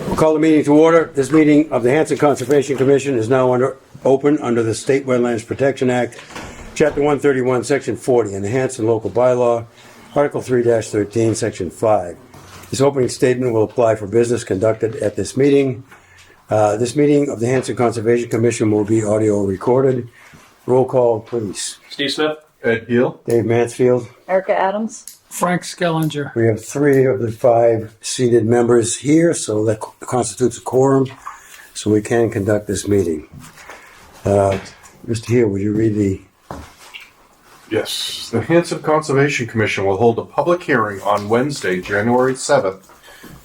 We'll call the meeting to order. This meeting of the Hanson Conservation Commission is now open under the State Wetlands Protection Act, Chapter 131, Section 40, and the Hanson Local Bylaw, Article 3-13, Section 5. This opening statement will apply for business conducted at this meeting. This meeting of the Hanson Conservation Commission will be audio recorded. Roll call, please. Steve Smith. Ed Heal. Dave Mansfield. Erica Adams. Frank Skellinger. We have 3 of the 5 seated members here, so that constitutes a quorum, so we can conduct this meeting. Mr. Heal, would you read the... Yes. The Hanson Conservation Commission will hold a public hearing on Wednesday, January 7th,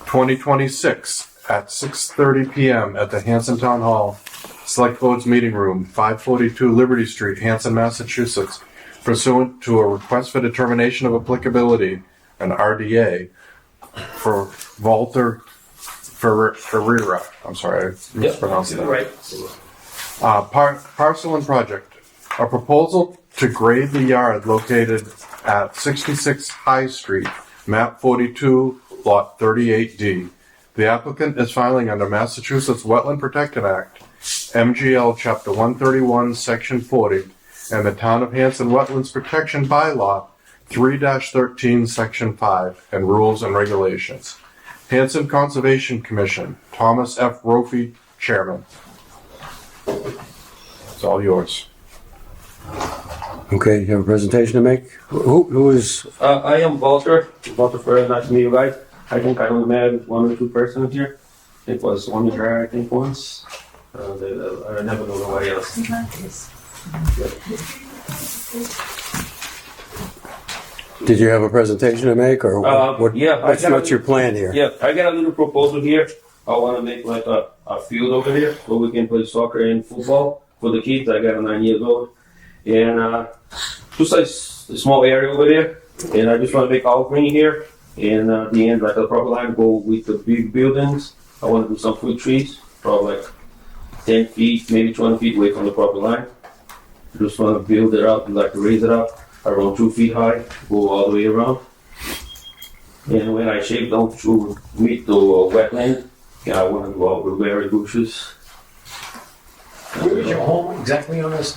2026 at 6:30 p.m. at the Hanson Town Hall, Select Board's Meeting Room, 542 Liberty Street, Hanson, Massachusetts, pursuant to a request for determination of applicability, an RDA, for Walter Ferreira. I'm sorry, I mispronounced that. Right. Parcel and project. A proposal to grade the yard located at 66 High Street, map 42, lot 38D. The applicant is filing under Massachusetts Wetland Protection Act, MGL Chapter 131, Section 40, and the Town of Hanson Wetlands Protection Bylaw 3-13, Section 5, and rules and regulations. Hanson Conservation Commission, Thomas F. Roffey, Chairman. It's all yours. Okay, you have a presentation to make? Who is... I am Walter Ferreira. Nice to meet you guys. I think I only met 1 or 2 persons here. It was one guy, I think, once. I never know nobody else. Did you have a presentation to make, or what's your plan here? Yeah, I got a little proposal here. I want to make like a field over here where we can play soccer and football for the kids. I got a 9 years old. And just a small area over there. And I just want to make all green here. And at the end, like the proper line, go with the big buildings. I want to do some fruit trees, probably like 10 feet, maybe 20 feet away from the proper line. Just want to build it up, like raise it up around 2 feet high, go all the way around. And when I shape down to meet the wetland, I want to go out with berry bushes. Where is your home exactly on this?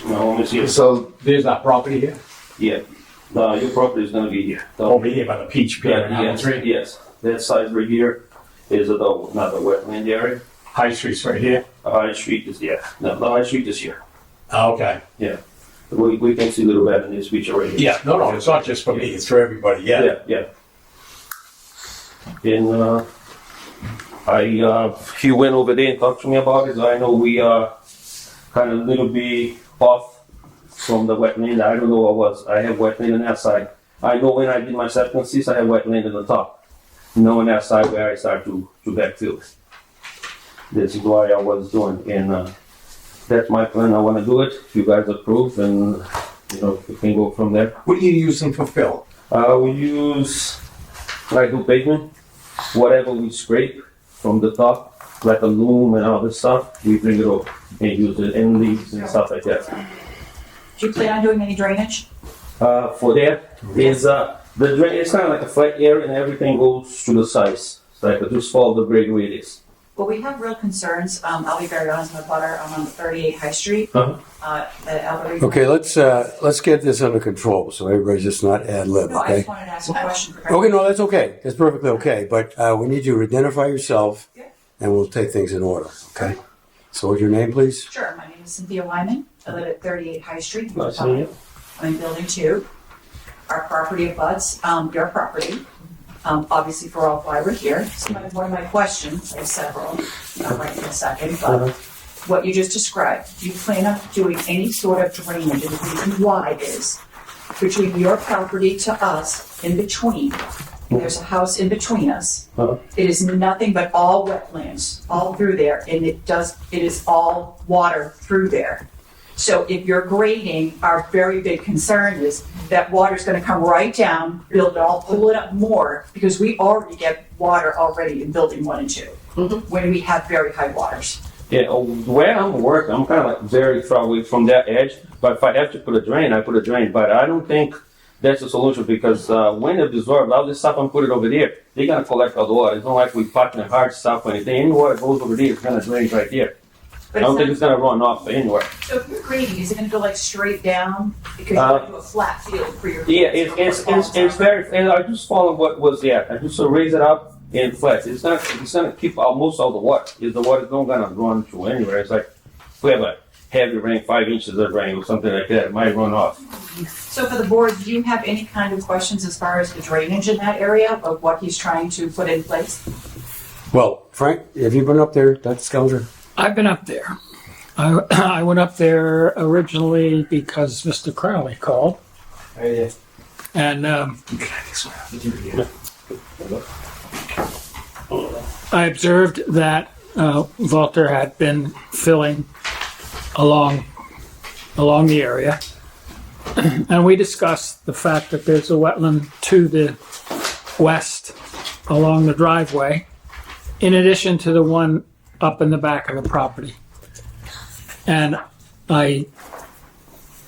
My home is here. So there's that property here? Yeah. No, your property is going to be here. Over here by the peach pier and Allen Street? Yes. That side right here is not the wetland area. High Street's right here? High Street is, yeah. No, the High Street is here. Oh, okay. Yeah. We can see a little better in this picture right here. Yeah, no, it's not just for me, it's for everybody, yeah. Yeah. And he went over there and talked to me about it. I know we are kind of a little bit off from the wetland. I don't know what was. I have wetland on that side. I know when I did my septic system, I have wetland on the top. No on that side where I start to backfill. This is what I was doing, and that's my plan. I want to do it. If you guys approve, and we can go from there. What are you using for fill? We use like do pavement, whatever we scrape from the top, like a loom and all this stuff. We bring it up and use it and leaves and stuff like that. Do you plan on doing any drainage? For that is the drain. It's kind of like a flat area, and everything goes to the sides. It's like just follow the grade where it is. Well, we have real concerns. I'll be very honest with butter. I'm on 38 High Street. Okay, let's get this under control, so everybody's just not ad lib. No, I Okay. just wanted to ask a question. Okay, no, that's okay. That's perfectly okay. But we need you to identify yourself, and we'll take things in order. Okay. So, what's your name, please? Sure. My name is Cynthia Wyman. I live at 38 High Street. Nice to meet you. I'm in Building 2. Our property abuts your property. Obviously, for all why we're here. So one of my questions, I have several, not right in a second, but what you just described, do you plan on doing any sort of drainage? And the reason why is between your property to us, in between, there's a house in between us. It is nothing but all wetlands, all through there, and it is all water through there. So if you're grading, our very big concern is that water's gonna come right down, build it all, pull it up more, because we already get water already in building 1 and 2, when we have very high waters. Yeah, the way I'm working, I'm kind of like very far away from that edge, but if I have to put a drain, I put a drain, but I don't think that's the solution because when they dissolve all this stuff and put it over there, they're gonna collect all the water. It's not like we packing hard stuff or anything. Any water goes over there, it's gonna drain right there. I don't think it's gonna run off anywhere. So if you're grading, is it gonna go like straight down? Because you're gonna do a flat field for your. Yeah, it's very. And I just follow what was there. I just raise it up and flat. It's gonna keep most of the water. Is the water's not gonna run through anywhere. It's like if we have a heavy rain, 5 inches of rain or something like that, it might run off. So for the board, do you have any kind of questions as far as the drainage in that area of what he's trying to put in place? Well, Frank, have you been up there, that scoundrel? I've been up there. I went up there originally because Mr. Crowley called. And I observed that Walter had been filling along the area. And we discussed the fact that there's a wetland to the west along the driveway, in addition to the one up in the back of the property. And I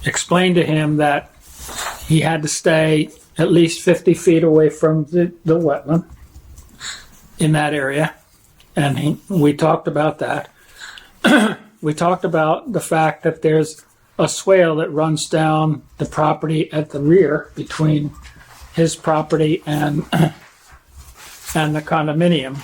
explained to him that he had to stay at least 50 feet away from the wetland in that area. And we talked about that. We talked about the fact that there's a swale that runs down the property at the rear between his property and the condominium.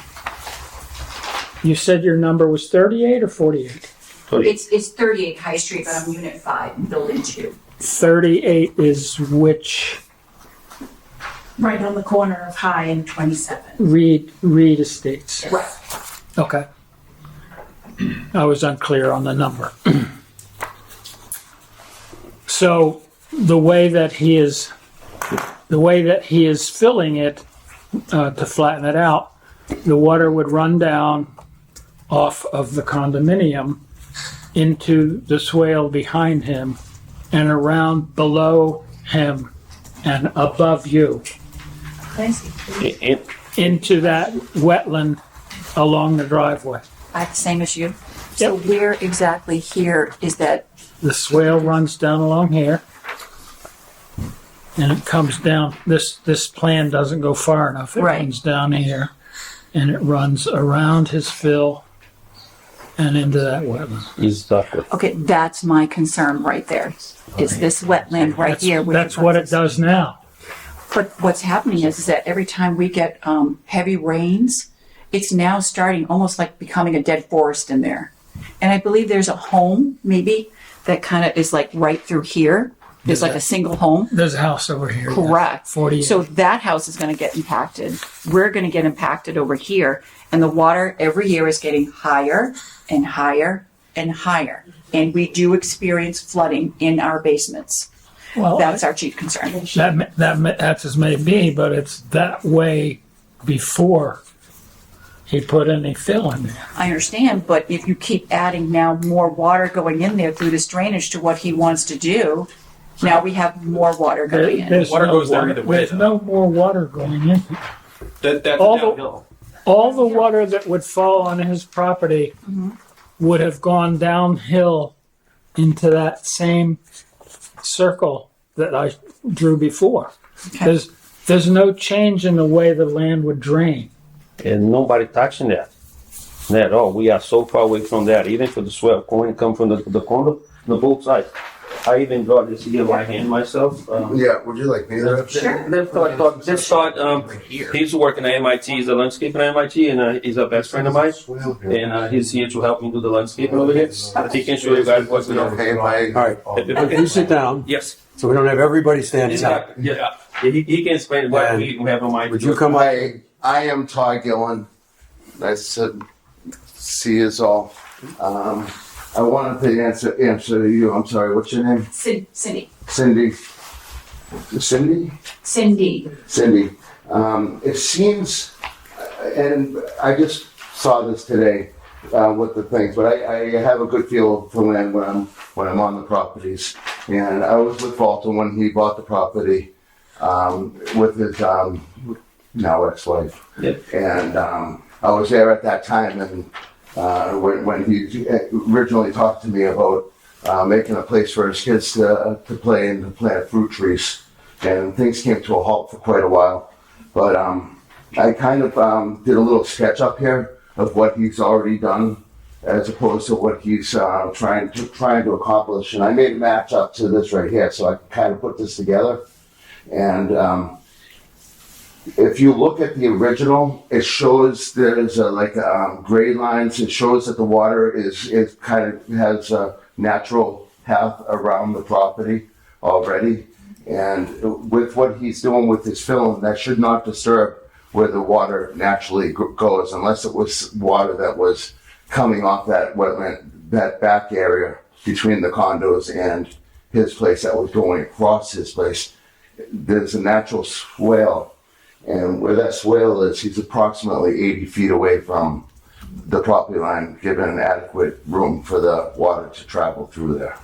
You said your number was 38 or 48? It's 38 High Street, but I'm Unit 5, Building 2. 38 is which? Right on the corner of High and 27. Reed Estates. Right. Okay. I was unclear on the number. So the way that he is filling it to flatten it out, the water would run down off of the condominium into the swale behind him and around below him and above you into that wetland along the driveway. I have the same as you. So where exactly here is that? The swale runs down along here and it comes down. This plan doesn't go far enough. It Right. runs down here and it runs around his fill and into that wetland. Exactly. Okay, that's my concern right there. Is this wetland right here. That's what it does now. But what's happening is that every time we get heavy rains, it's now starting almost like becoming a dead forest in there. And I believe there's a home maybe that kind of is like right through here. There's like a single home. There's a house over here. yeah. Correct. 48. So that house is going to get impacted. We're going to get impacted over here. And the water every year is getting higher and higher and higher. And we do experience flooding in our basements. Well, That's our chief concern. that's as may be, but it's that way before he put any fill in there. I understand, but if you keep adding now more water going in there through this drainage to what he wants to do, now we have more water going in. There's Water no goes there water- either way, There's though. no more water going in. That's All the- downhill. All the water that would fall on his property would have gone downhill into that same circle that I drew before. Okay. There's no change in the way the land would drain. And nobody touching that. Not at all. We are so far away from that. Even for the swell going come from the condo, the both sides. I even draw this here by hand myself. Yeah, would you like me to? This thought, he's working at MIT, he's a landscaper at MIT, and he's a best friend of mine. And he's here to help me do the landscaping over here. He can show you guys what's going on. Okay, my, All right, you sit down, Yes, so we don't have everybody standing up. exactly. Yeah, he can explain what And we have in mind. Would you come up? I am Todd Gillen. Nice to see you all. I wanted to answer you. I'm sorry, what's your name? Cindy. Cindy. Cindy? Cindy. Cindy. It seems, and I just saw this today with the things, but I have a good feel for land when I'm on the properties. And I was with Walter when he bought the property with his now ex-wife. Yep. And I was there at that time, and when he originally talked to me about making a place for his kids to play and to plant fruit trees. and things came to a halt for quite a while. But I kind of did a little sketch up here of what he's already done, as opposed to what he's trying to accomplish. And I made a match up to this right here, so I can kind of put this together. And if you look at the original, it shows there's grade lines. It shows that the water is kind of has a natural path around the property already. And with what he's doing with his film, that should not disturb where the water naturally goes, unless it was water that was coming off that wetland, that back area between the condos and his place that was going across his place. There's a natural swale, and where that swale is, he's approximately 80 feet away from the property line, giving adequate room for the water to travel through there.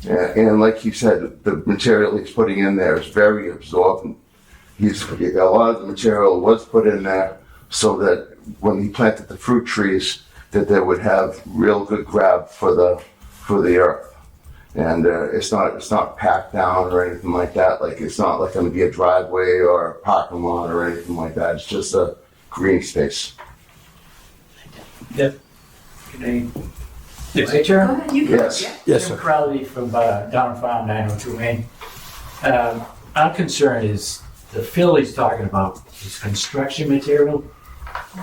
And like you said, the material he's putting in there is very absorbent. A lot of the material was put in there so that when he planted the fruit trees, that they would have real good grab for the earth. And it's not packed down or anything like that. Like, it's not like going to be a driveway or a parking lot or anything like that. It's just a green space. Yep. Good day. Yes. My turn? Go ahead, you can. Yes. Yeah. Yes, Jim sir. Crowley from Down Farm 902 Main. Our concern is the fill he's talking about is construction material.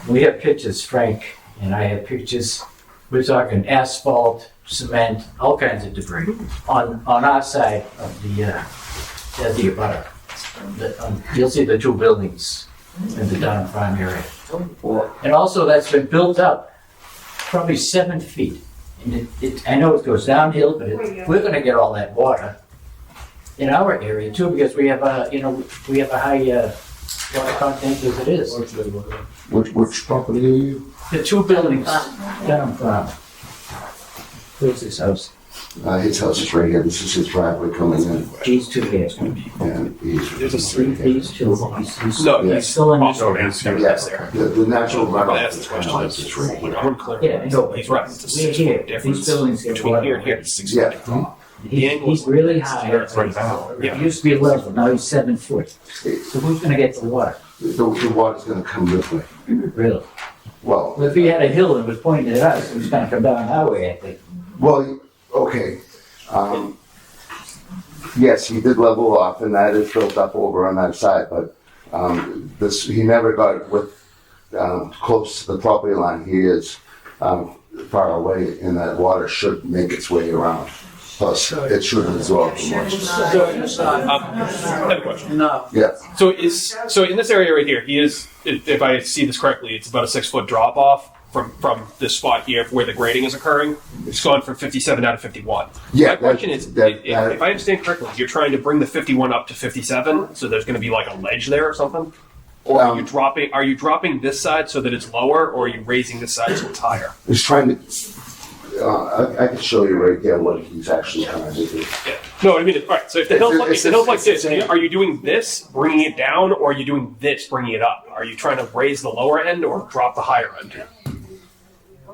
We have pictures, Frank and I have pictures. We're talking asphalt, cement, all kinds of debris on our side of the abutter. You'll see the two buildings in the Down Farm area. And also that's been built up probably 7 feet. And I know it goes downhill, but we're gonna get all that water in our area too, because we have a high water content as it is. Which property are you? The two buildings down from. Where's this house? His house is right here. This is his driveway coming in. These two here. And he's, These two. No, Yeah. He's still in. Also, yeah, the natural runoff That's the is question. coming is right here. We're clear. Yeah, I know. He's right. We're here. These buildings get Between water. here and here, it's 6 Yeah. feet. He's really high. Right now. It used to be level, now he's 7 foot. So who's gonna get the water? The water's gonna come this way. Really? Well, Well, if he had a hill and was pointing at us, it was gonna come down our way, I think. well, okay. Yes, he did level off, and that is built up over on that side, but he never got close to the property line. He is far away, and that water should make its way around. Plus, it should absorb the moisture. I have a question. Yeah, So in this area right here, he is, if I see this correctly, it's about a 6 foot drop off from this spot here where the grading is occurring. It's gone from 57 down to 51. Yeah, My question is, that- if I understand correctly, you're trying to bring the 51 up to 57, so there's going to be like a ledge there or something? Or are you dropping this side so that it's lower, or are you raising this side so it's higher? he's trying to. I can show you right there what he's actually trying to do. Yeah. No, I mean, all right. So if the hill's like, It's- this, it's- are you doing this, bringing it down, or are you doing this, bringing it up? Are you trying to raise the lower end or drop the higher end?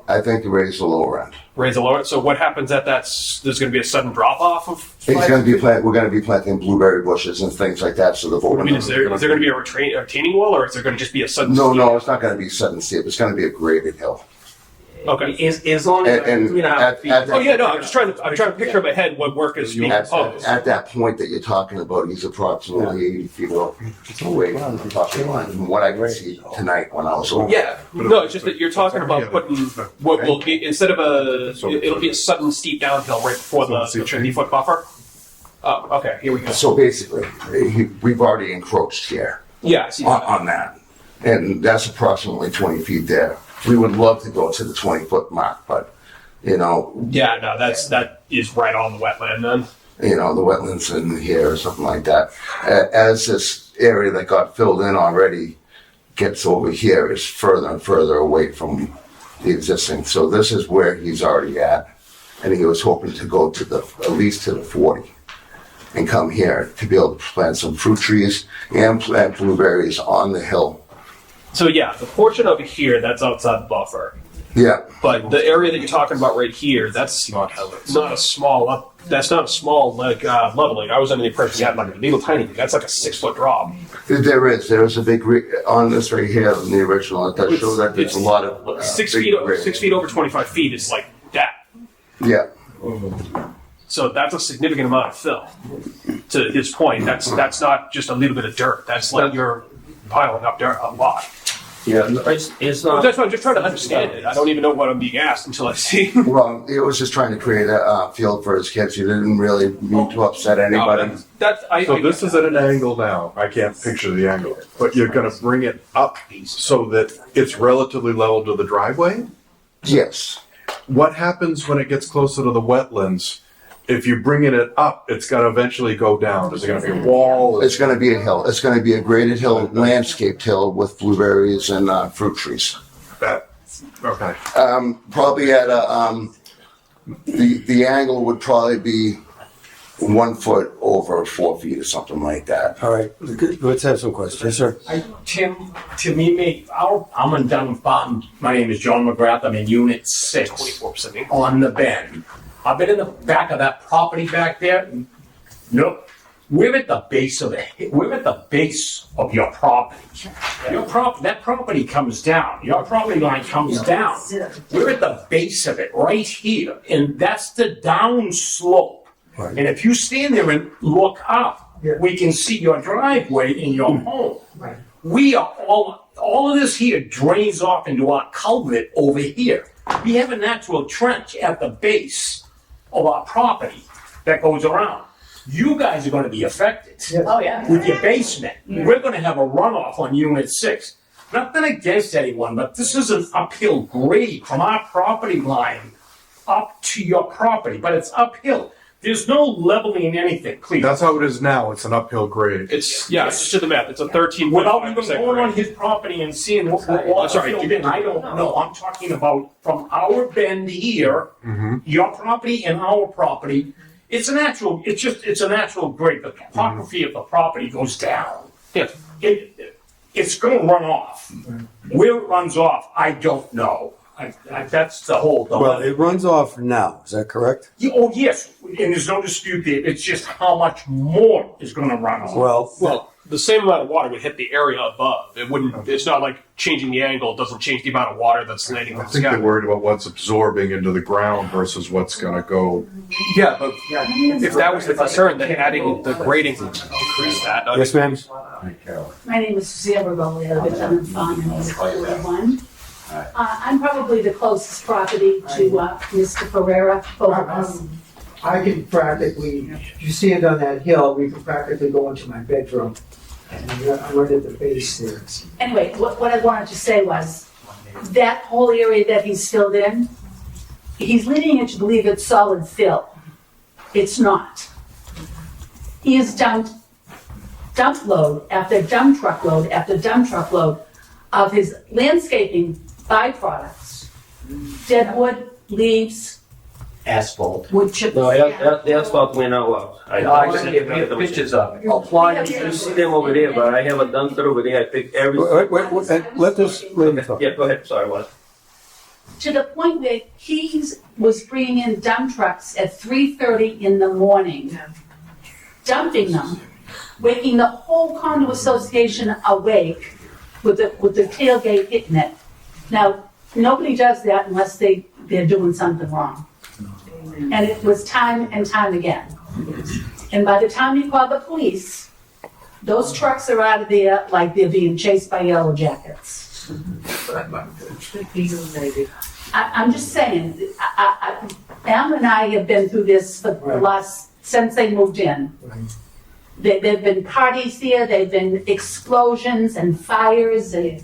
I think to raise the lower end. Raise the lower. So what happens at that? There's going to be a sudden drop off of. It's going to be we're going to be planting blueberry bushes and things like that. So the I mean, is there going to be a retaining wall, or is there going to just be a sudden? No, it's not going to be sudden steep. It's going to be a graded hill. Okay. As long as And 3.5 feet. at Oh yeah, no. I'm trying to picture in my head what work is being proposed. At that point that you're talking about, he's approximately 80 feet away from the property line, from what I can see tonight when I was over. Yeah. No, it's just that you're talking about putting what will be instead of it'll be a sudden steep downhill right before the 50-foot buffer. Oh, okay. Here we go. So basically, we've already encroached here Yeah, I see that. on that, and that's approximately 20 feet there. We would love to go to the 20-foot mark, but Yeah, no, that is right on the wetland then. the wetlands in here or something like that. As this area that got filled in already gets over here, is further and further away from the existing. So this is where he's already at, and he was hoping to go to at least to the 40 and come here to be able to plant some fruit trees and plant blueberries on the hill. So yeah, the portion over here that's outside the buffer. Yeah, But the area that you're talking about right here, that's not a small that's not a small leveling. I was under the impression you had like a little tiny thing. That's like a 6-foot drop. there is a big, on this right here, in the original, it does show that there's a lot of. 6 big feet, grade. 6 feet over 25 feet is like that. Yeah, So that's a significant amount of fill. To his point, that's not just a little bit of dirt. That's like you're piling up dirt a lot. Yeah, it's not. That's why I'm just trying to understand it. I don't even know what I'm being asked until I see. well, he was just trying to create a field for his kids. He didn't really mean to upset anybody. So this is at an angle now. I can't picture the angle, but you're going to bring it up so that it's relatively level to the driveway. Yes. What happens when it gets closer to the wetlands? If you're bringing it up, it's going to eventually go down. Is it going to be a wall? It's going to be a hill. It's going to be a graded hill, landscaped hill with blueberries and fruit trees. Okay. Probably at a, the angle would probably be 1 foot over 4 feet or something like that. All right, let's have some questions. Yes, sir. Tim, to me, I'm in Dunham Farm. My name is John McGrath. I'm in Unit 6 24% on the bend. I've been in the back of that property back there. Nope. We're at the base of we're at the base of your property. That property comes down. Your property line comes down. We're at the base of it right here. And that's the down slope. Right. And if you stand there and look up, we can see your driveway and your home. Right. We are all of this here drains off into our culvert over here. We have a natural trench at the base of our property that goes around. You guys are going to be affected. Oh, yeah. With your basement. We're going to have a runoff on Unit 6. Nothing against anyone, but this is an uphill grade from our property line up to your property, but it's uphill. There's no leveling anything, please. That's how it is now. It's an uphill grade. It's just to the map. It's a 13.5% Without even going on grade. his property and seeing what's Sorry, filled in, I don't know. I'm talking about from our bend here, your property and our property. It's a natural. It's a natural grade. The topography of the property goes down. Yeah. It's going to run off. Where it runs off, I don't know. That's the whole dilemma. Well, it runs off now, is that correct? Oh, yes, and there's no dispute there. It's just how much more is going to run off. Well, the same amount of water would hit the area above. It wouldn't. It's not like changing the angle doesn't change the amount of water that's landing I on the think sky. they're worried about what's absorbing into the ground versus what's going to go. Yeah, but if that was the concern, then adding the grading would decrease that. Yes, ma'am? My name is Suzanne Bergoli. I live at Dunham Farm in 41. I'm probably the closest property to Mr. Ferreira, both of us. I can practically, if you see it on that hill, we can practically go into my bedroom. And I'm right at the base there. Anyway, what I wanted to say was, that whole area that he's filled in, he's leading you to believe it's solid fill. It's not. He has dumped dump load after dump truck load after dump truck load of his landscaping byproducts. Dead wood, leaves, Asphalt. wood chips. No, the asphalt went out. I can give you pictures of it. Apply. You see them over there, but I have a dumpster over there. I pick every. Wait, let this lady talk. Yeah, go ahead. Sorry, what? To the point where he was bringing in dump trucks at 3:30 in the morning, dumping them, waking the whole condo association awake with the tailgate hitting it. Now, nobody does that unless they're doing something wrong. And it was time and time again. And by the time you call the police, those trucks are out of there like they're being chased by yellow jackets. I'm just saying, Al and I have been through this for the last, since they moved in. There've been parties here, there've been explosions and fires, and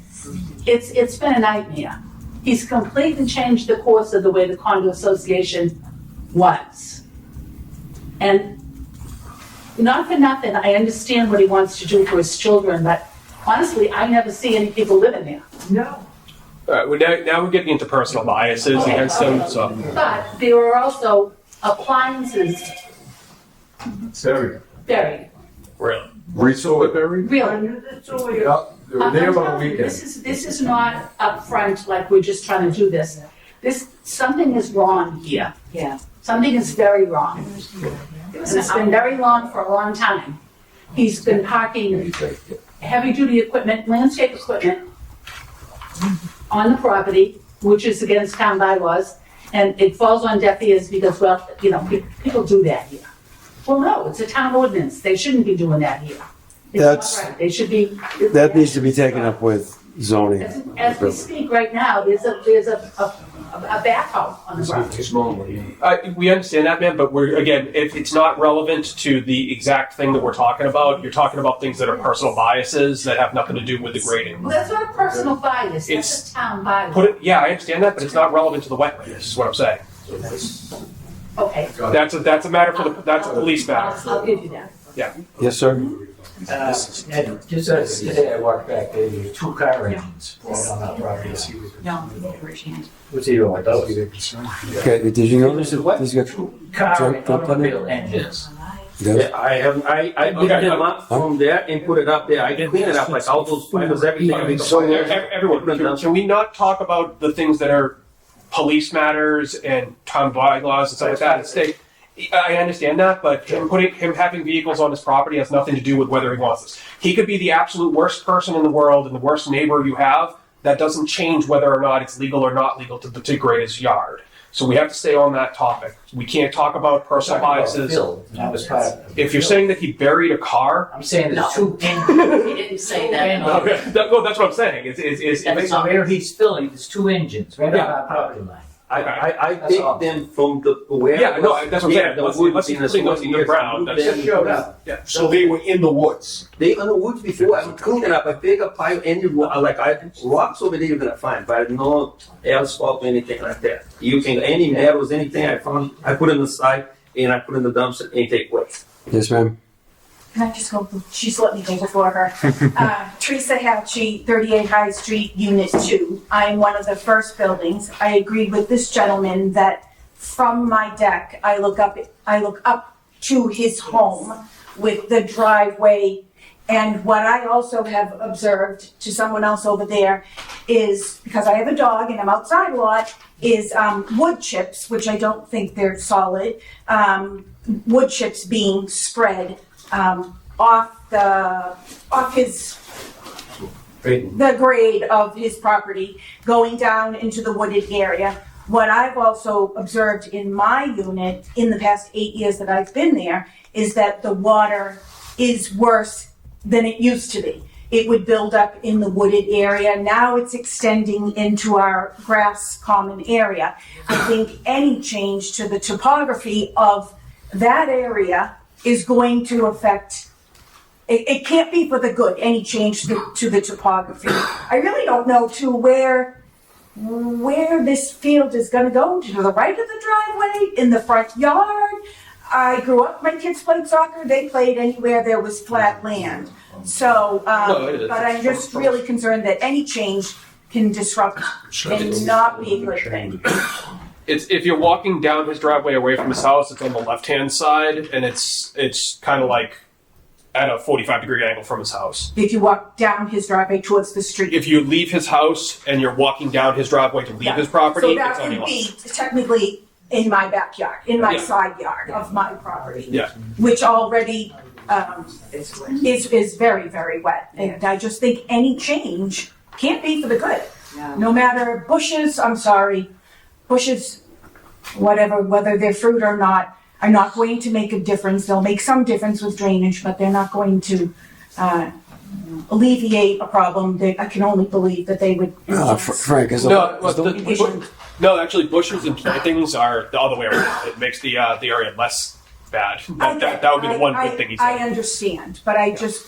it's been a nightmare. He's completely changed the course of the way the condo association was. And not for nothing, I understand what he wants to do for his children, but honestly, I never see any people living there. No. All right, well, now we're getting into personal biases against them. So But there are also appliances buried. really, Recently buried? Really. They were I'm there about a telling you, weekend. this is not upfront like we're just trying to do this. something is wrong here. Yeah. Something is very wrong. And it's been very long for a long time. He's been parking heavy-duty equipment, landscape equipment on the property, which is against town bylaws, and it falls on deaf ears because, well, people do that here. Well, no, it's a town ordinance. They shouldn't be doing that here. It's That's- not right. They should be. That needs to be taken up with zoning. As we speak right now, there's a backhoe on the property. We understand that, man, but we're, again, if it's not relevant to the exact thing that we're talking about, you're talking about things that are personal biases that have nothing to do with the grading. Well, that's not a personal bias, that's a town bias. Yeah, I understand that, but it's not relevant to the wetlands, is what I'm saying. Okay, That's a matter for that's a police matter. I'll give you that. Yes, sir? And just today I walked back, there were 2 car engines right on our property. No, raise your hand. What's he doing? Okay, did you notice that he's got Car Jump on it? automobile engines. does- I have, I picked them up from there and put it up there. I clean it up, like all those fibers, everything. Everyone, can we not talk about the things that are police matters and town bylaws and stuff like that? Stay. I understand that, but him having vehicles on his property has nothing to do with whether he wants this. He could be the absolute worst person in the world and the worst neighbor you have. That doesn't change whether or not it's legal or not legal to grade his yard. So we have to stay on that topic. We can't talk about personal biases. That was part of If you're saying that he buried a car, I'm saying there's 2 engines. He didn't say that. okay, no, that's what I'm saying. It's That's where he's filling, there's 2 engines right on Yeah. our property line. I That's all. take them from the where. yeah, no, that's what I'm saying. the Unless woods he's in the putting those in the ground, that's then- just showed up. Yeah. So they were in the woods. They in the woods before. I'm cleaning up. I pick up pile any rocks over there you're gonna find, but no asphalt or anything like that. You can any metals, anything I found, I put in the side and I put in the dumpster and take away. Yes, ma'am? Can I just go? She's let me go before her. Teresa Hatchie, 38 High Street, Unit 2. I'm one of the first buildings. I agreed with this gentleman that from my deck, I look up to his home with the driveway. And what I also have observed to someone else over there is, because I have a dog and I'm outside a lot, is wood chips, which I don't think they're solid, wood chips being spread off his the grade of his property, going down into the wooded area. What I've also observed in my unit in the past 8 years that I've been there is that the water is worse than it used to be. It would build up in the wooded area. Now it's extending into our grass common area. I think any change to the topography of that area is going to affect, it can't be for the good, any change to the topography. I really don't know to where this field is gonna go, to the right of the driveway, in the front yard. I grew up, my kids played soccer, they played anywhere there was flat land. So, but I'm just really concerned that any change can disrupt and not be a good thing. It's if you're walking down his driveway away from his house, it's on the left-hand side, and it's kind of like at a 45-degree angle from his house. If you walk down his driveway towards the street. If you leave his house and you're walking down his driveway to leave his property, So it's that on your would left. be technically in my backyard, in my Yeah. side yard of my property. Yeah. Which already is very, very wet. And I just think any change can't be for the good. No matter bushes, whatever, whether they're fruit or not, are not going to make a difference. They'll make some difference with drainage, but they're not going to alleviate a problem that I can only believe that they would. Frank, is No, actually, bushes and plantings are the other way around. It makes the area less bad. That would be the one good thing he said. I understand, but I just,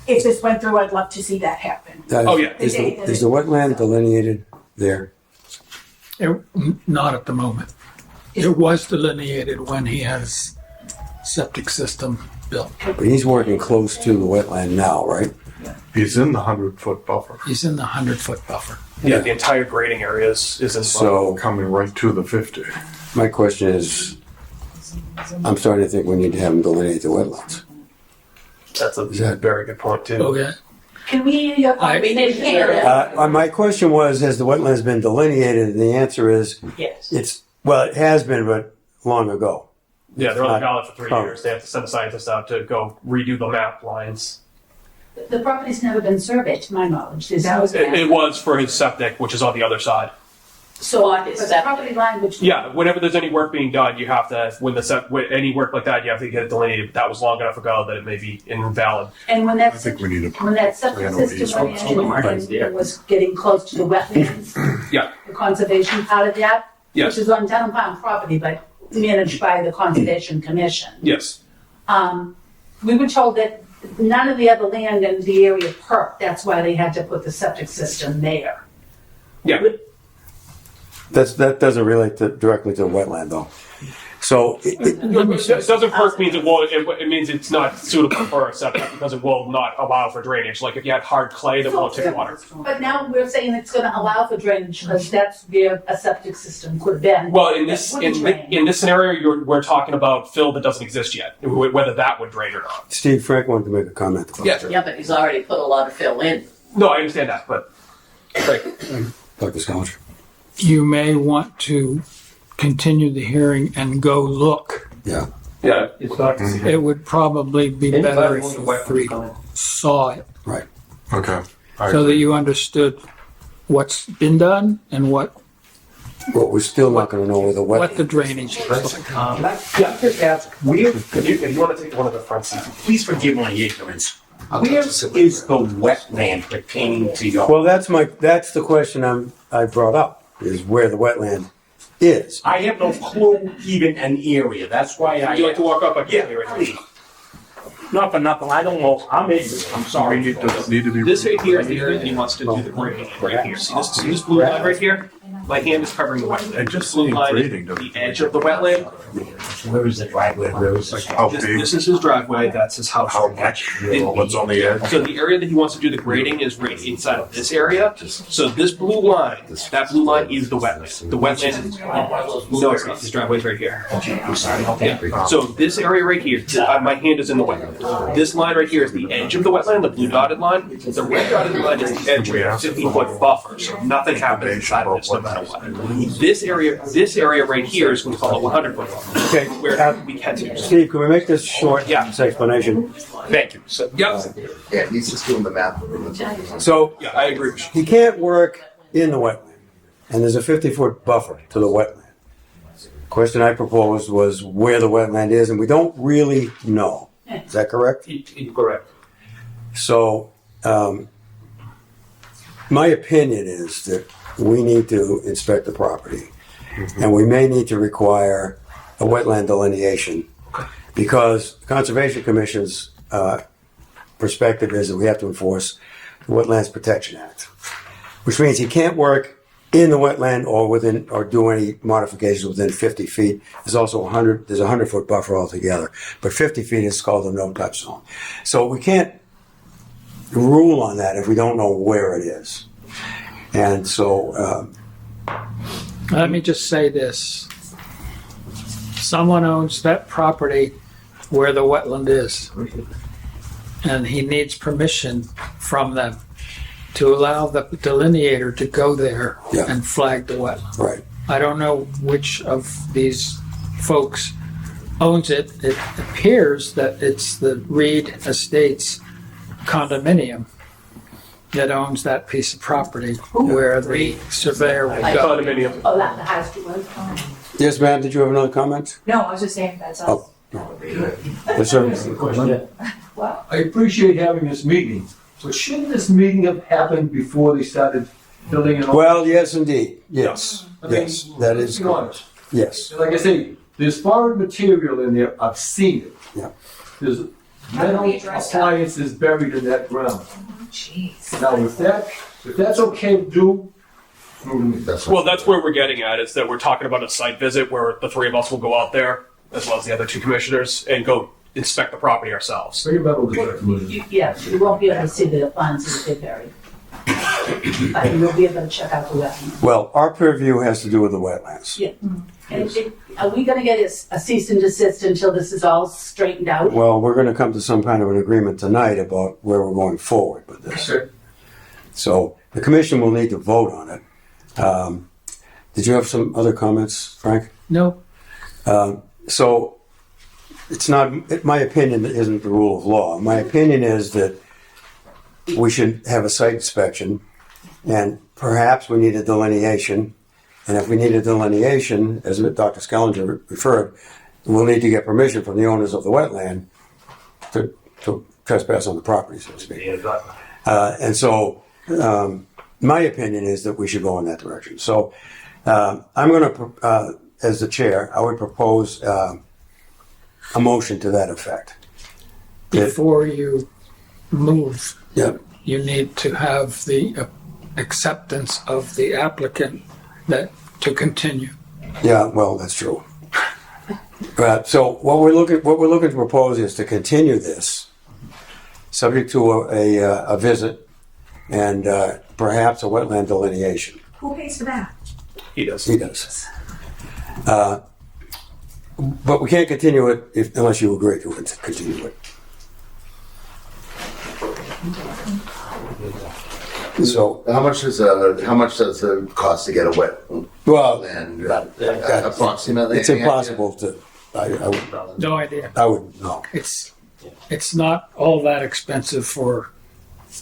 if this went through, I'd love to see that happen. Oh, yeah. Is the wetland delineated there? Not at the moment. It was delineated when he has septic system built. But he's working close to the wetland now, right? He's in the 100-foot buffer, He's in the 100-foot buffer. Yeah, the entire grading area is in So coming right to the 50. my question is, I'm starting to think we need to have him delineate the wetlands. That's a very good point too. Okay. Can we hear your conversation? My question was, has the wetlands been delineated? And the answer is, Yes. it has been, but long ago. Yeah, they're only valid for 3 Oh. years. They have to send a scientist out to go redo the map lines. The property's never been surveyed, to my knowledge. There's no It was for his septic, which is on the other side. So on the property line, which. Yeah, whenever there's any work being done, you have to, when any work like that, you have to get it delineated. That was long enough ago that it may be invalid. And when that, think we need a when that septic plan over system these. went in and it was getting close to the wetlands, Yeah, the conservation part of that, yes, which is on town farm property, but managed by the Conservation Commission. yes. We were told that none of the other land in the area perked, that's why they had to put the septic system there. Yeah. That doesn't relate directly to the wetland, though. So, It doesn't perk means it won't, it means it's not suitable for a septic because it will not allow for drainage. Like if you had hard clay that won't take water. But now we're saying it's gonna allow for drainage, because that's where a septic system could have been. Well, in this, That wouldn't drain. in this scenario, we're talking about fill that doesn't exist yet, whether that would drain or not. Steve Frank wanted to make a comment. Yeah. Yeah, but he's already put a lot of fill in. No, I understand that, but. Dr. Scoggins. You may want to continue the hearing and go look. Yeah. Yeah. It would probably be better if the three saw it, Right. Okay. so that you understood what's been done and what But we're still not going to know where the what the wetland. drainage is. Can I just ask, if you want to take one of the front seats? Please forgive my ignorance. Where is the wetland pertaining to your? Well, that's the question I brought up, is where the wetland is. I have no clue even an area. That's why I. Would you like to walk up? I can Yeah, tell you right now. please. Not for nothing. I don't know. I'm ignorant. I'm sorry. Need to be. This right here is the area that he wants to do the grading right here. See this blue line right here? My hand is covering the wetland. And just Blue seeing line is grading doesn't- the edge of the wetland. Where is the driveway? Where is Like this? how This, big, this is his driveway. That's his house. how right there. much, what's on the edge? So the area that he wants to do the grading is right inside of this area. So this blue line, that blue line is the wetland. The wetland is, no, it's not. His driveway's right here. I'm sorry. Okay. So this area right here, my hand is in the wetland. This line right here is the edge of the wetland, the blue dotted line. The red dotted line is the edge of the 50-foot buffer, so nothing happens inside of this no matter what. This area right here is what we call a 100-foot buffer. Okay. Where we can do. Steve, can we make this short? Yeah. This explanation. Thank you. So, yep. Yeah, he's just doing the map. So Yeah, I agree with you. he can't work in the wetland, and there's a 50-foot buffer to the wetland. Question I proposed was where the wetland is, and we don't really know. Is that correct? Correct. So, my opinion is that we need to inspect the property, and we may need to require a wetland delineation, because the Conservation Commission's perspective is that we have to enforce the Wetlands Protection Act, which means he can't work in the wetland or do any modifications within 50 feet. There's also there's a 100-foot buffer altogether, but 50 feet is called a no-touch zone. So we can't rule on that if we don't know where it is. And so, Let me just say this. Someone owns that property where the wetland is, and he needs permission from them to allow the delineator to go there Yeah. and flag the wetland. right. I don't know which of these folks owns it. It appears that it's the Reed Estates condominium that owns that piece of property where the surveyor would go. Condominium. Oh, that, the high school one? Yes, ma'am, did you have another comment? No, I was just saying that's Oh. Yes, sir. I appreciate having this meeting, but shouldn't this meeting have happened before they started building it? Well, yes, indeed. Yes. I mean, Yes, that is let's be correct. honest. Yes. Like I say, there's foreign material in there, I've seen it. Yeah. There's How do metal we address that? appliances buried in that ground. Jeez. Now, if that's okay to do, Well, that's where we're getting at, is that we're talking about a site visit where the three of us will go out there, as well as the other two commissioners, and go inspect the property ourselves. bring your metal detector. Yeah, you won't be able to see the funds if they're buried. You'll be able to check out the wetland. Well, our purview has to do with the wetlands. Yeah. And are we gonna get a cease and desist until this is all straightened out? Well, we're gonna come to some kind of an agreement tonight about where we're going forward with this. So the commission will need to vote on it. Did you have some other comments, Frank? No, So it's not, my opinion isn't the rule of law. My opinion is that we should have a site inspection and perhaps we need a delineation. And if we need a delineation, as Dr. Skellinger referred, we'll need to get permission from the owners of the wetland to trespass on the property, so to speak. And so my opinion is that we should go in that direction. So I'm going to, as the chair, I would propose a motion to that effect. before you move, Yep. you need to have the acceptance of the applicant that to continue. Yeah, well, that's true. So what we're looking to propose is to continue this, subject to a visit and perhaps a wetland delineation. Who pays for that? He does. He does. But we can't continue it unless you agree to continue it. So, How much does it cost to get a wet well, land? Approximately. it's impossible to. I would. No idea. I would no. It's not all that expensive for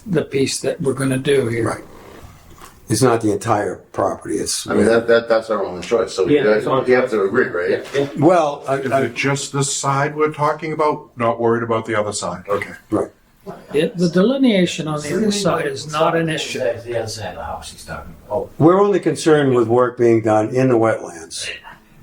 the piece that we're gonna do here. Right. It's not the entire property. It's. I mean, that's our only choice. So Yeah, you have to agree, right? Well, Is it just this side we're talking about? Not worried about the other side? Okay. right. The delineation on the other side is not an issue. That's the other side of the house he's talking about. We're only concerned with work being done in the wetlands.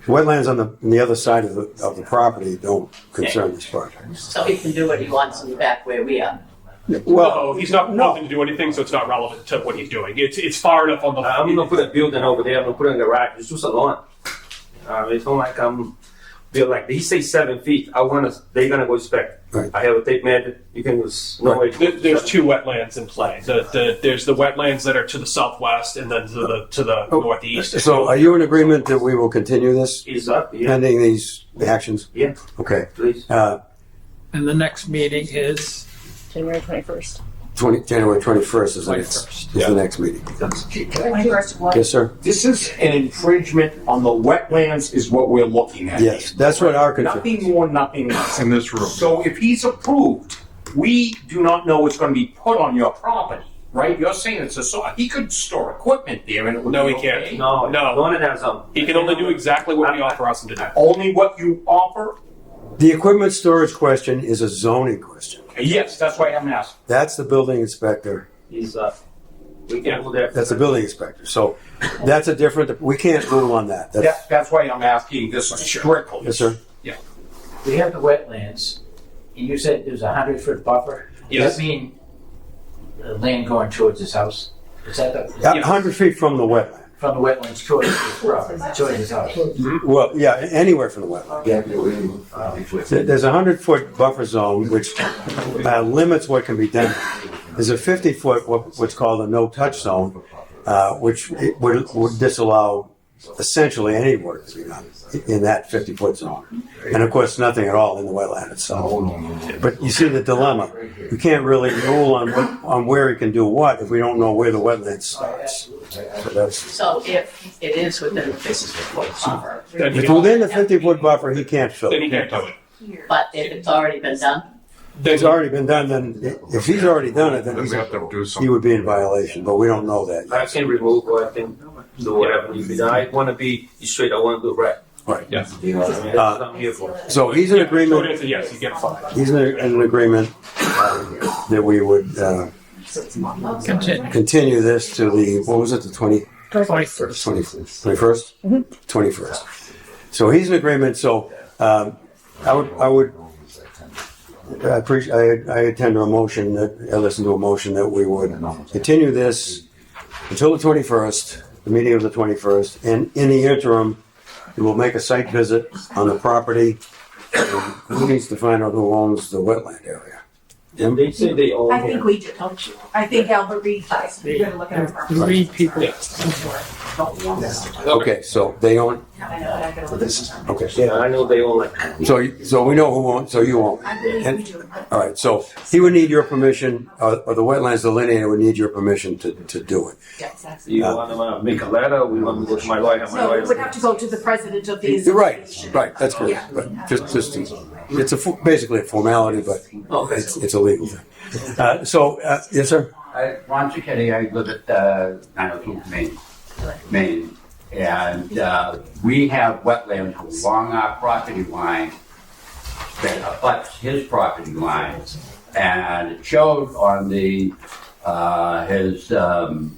Wetlands on the other side of the property don't concern this project. So he can do what he wants in the back where we are. No, he's not nothing to do anything, so it's not relevant to what he's doing. It's far enough on the. I'm gonna put a building over there. I'm gonna put a garage. It's just a lawn. It's not like I'm build like he say 7 feet. They're gonna go inspect. Right. I have a tape measure. You can use no way. There's two wetlands in play. There's the wetlands that are to the southwest and then to the northeast. So, are you in agreement that we will continue this Is up. Yeah. pending these actions? Yeah. Okay. Please. And the next meeting is January 21st. January 21st is 21st. the next meeting. 21st of what? Yes, sir. This is an infringement on the wetlands is what we're looking at. Yes, that's what our concern. Nothing more, nothing less. In this room. So if he's approved, we do not know what's going to be put on your property, right? You're saying it's he could store equipment there and it would No, be he can't. okay. No. No. None of that's He can only do exactly what we authorize him to do. Only what you offer? The equipment storage question is a zoning question. Yes, that's why I'm asking. That's the building inspector. He's up. We can't go there. That's the building inspector. So that's a different, we can't rule on that. That's why I'm asking this strictly. Yes, sir. We have the wetlands, and you said there's a 100-foot buffer. Yes. Does that mean the land going towards his house? Is that the, 100 feet from the wetland. from the wetlands towards his property, towards his house? Well, yeah, anywhere from the wetland. There's a 100-foot buffer zone which limits what can be done. There's a 50-foot, what's called a no-touch zone, which would disallow essentially any work to be done in that 50-foot zone. And of course, nothing at all in the wetland itself. But you see the dilemma. You can't really rule on where he can do what if we don't know where the wetland starts. So if it is within the 50-foot buffer, If it's within the 50-foot buffer, he can't fill Then he it. can't do it. but if it's already been done, It's already been done, then if he's already done it, then Then we have to do he something. would be in violation, but we don't know that I yet. can remove or I can do whatever needs to be done. I want to be straight. I want to do right. Right. Yeah. You know what I mean? That's what I'm here for. So he's in Short agreement, answer, yes, you get a fine. he's in an agreement that we would Continue. continue this to the, what was it, the 21st. 21st? 21st. So he's in agreement, so I attend to a motion I listen to a motion that we would continue this until the 21st, the meeting of the 21st, and in the interim, we will make a site visit on the property. Who needs to find out who owns the wetland area? Jim? They say they own I here. think we do. I think Albert Reed does. You're gonna look at our property. 3 people. Okay, so they own, I know, I gotta look at our property. okay. Yeah, I know they own like. So we know who owns, so you own. I believe we do. All right, so he would need your permission, or the wetlands delineator would need your permission to do it. Yeah, exactly. Do you want to make a letter? We want to go to my lawyer. My No, lawyer. we would have to go to the president of the You're right, association. right, that's correct, but just, it's basically a formality, but it's a legal thing. Yes, sir? Ron Cicchetti, I live at 902 Main, and we have wetlands along our property line that abuts his property line, and it showed on the his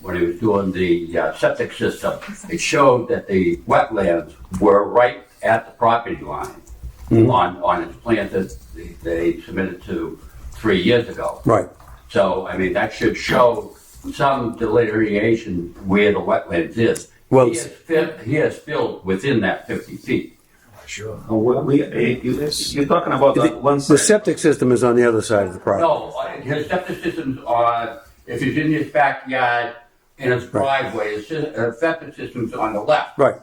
when he was doing the septic system, it showed that the wetlands were right at the property line on his plan that they submitted to 3 years ago. Right. So, I mean, that should show some delineation where the wetlands is. Well, He has filled within that 50 feet. Sure. You're talking about that one the side. septic system is on the other side of the property. No, his septic system's on, if he's in his backyard, in his driveway, his septic system's on the left. Right,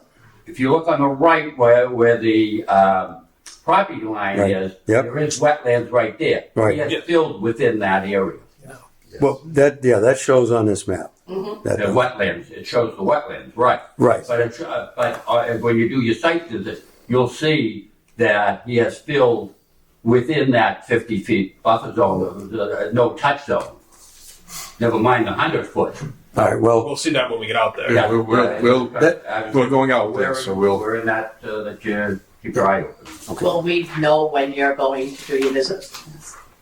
If you look on the right where the property line Right. is, Yep. there is wetlands right there. Right. He has filled within that area. well, that shows on this map. That- The wetlands, it shows the wetlands, right. Right. But when you do your site visit, you'll see that he has filled within that 50 feet buffer zone, no touch zone. Never mind the 100 foot. All right, well, We'll see that when we get out there. Yeah. We're going out there, so we'll. We're in that you keep your eye open. Will we know when you're going to do your visit?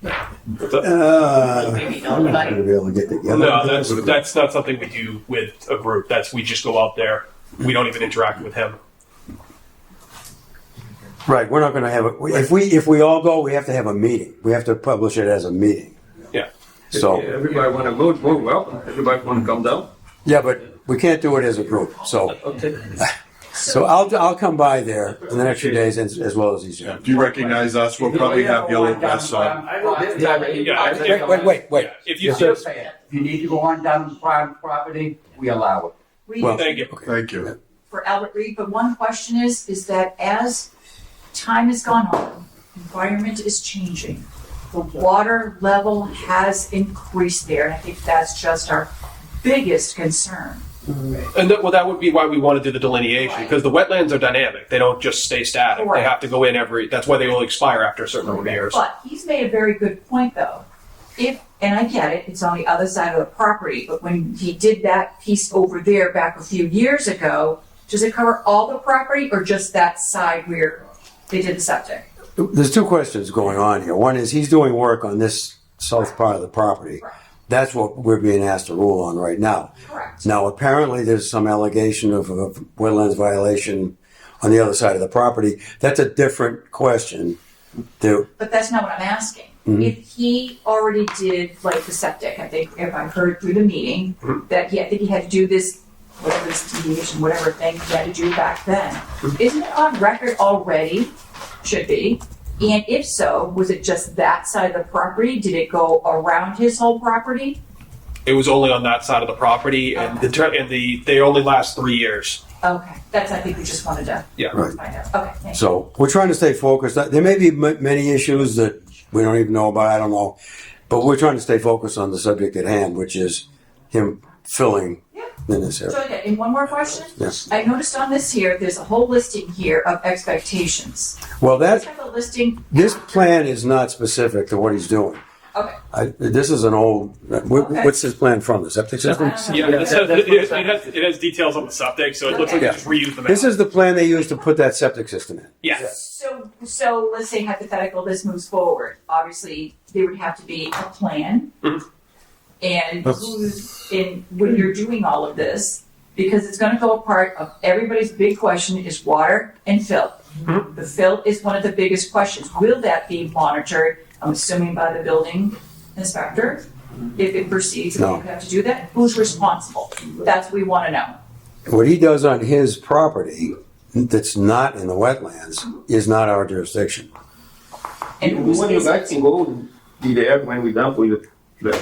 Maybe I'm not nobody. gonna be able to get together. No, that's not something we do with a group. We just go out there. We don't even interact with him. Right, we're not gonna have, if we all go, we have to have a meeting. We have to publish it as a meeting. Yeah. So, Everybody want to go, welcome. Everybody want to come down? yeah, but we can't do it as a group, so. Okay. So I'll come by there in the next few days as well as these. If you recognize us, we'll probably have yellow vests on. Wait. If you Yes, see sir. us, If you need to go on down the prime property, we allow it. Well, thank you. Thank you. For Albert Reed, but one question is that as time has gone on, environment is changing. The water level has increased there, and I think that's just our biggest concern. And that would be why we want to do the delineation, because the wetlands are dynamic. They don't just stay static. They Correct. have to go in that's why they will expire after a certain number of years. But he's made a very good point, though. And I get it, it's on the other side of the property, but when he did that piece over there back a few years ago, does it cover all the property or just that side where they did the septic? There's two questions going on here. One is he's doing work on this south part of the property. Correct. That's what we're being asked to rule on right now. Correct. Now, apparently, there's some allegation of wetlands violation on the other side of the property. That's a different question. But that's not what I'm asking. Mm-hmm. If he already did like the septic, I think, if I heard through the meeting, that I think he had to do this, whatever this deviation, whatever thing he had to do back then. Isn't it on record already? Should be. And if so, was it just that side of the property? Did it go around his whole property? It was only on that side of the property, and they only last 3 years. Okay, I think we just wanted to Yeah. Right. find out. Okay, thank you. So we're trying to stay focused. There may be many issues that we don't even know about. I don't know. But we're trying to stay focused on the subject at hand, which is him filling in this So, area. okay, and one more question? Yes. I noticed on this here, there's a whole listing here of expectations. Well, Let's have a listing. this plan is not specific to what he's doing. Okay. This is an old. What's his plan from? The septic system? Yeah, it has details on the septic, so it looks like Yeah. they just reused the map. This is the plan they used to put that septic system in. Yes. So let's say hypothetical, this moves forward. Obviously, there would have to be a plan. And when you're doing all of this, because it's gonna go a part of everybody's big question is water and fill. The fill is one of the biggest questions. Will that be monitored, I'm assuming by the building inspector? If it proceeds, and No. you have to do that, who's responsible? That's what we wanna know. What he does on his property that's not in the wetlands is not our jurisdiction. And who's When you guys can go be there when we're done for you,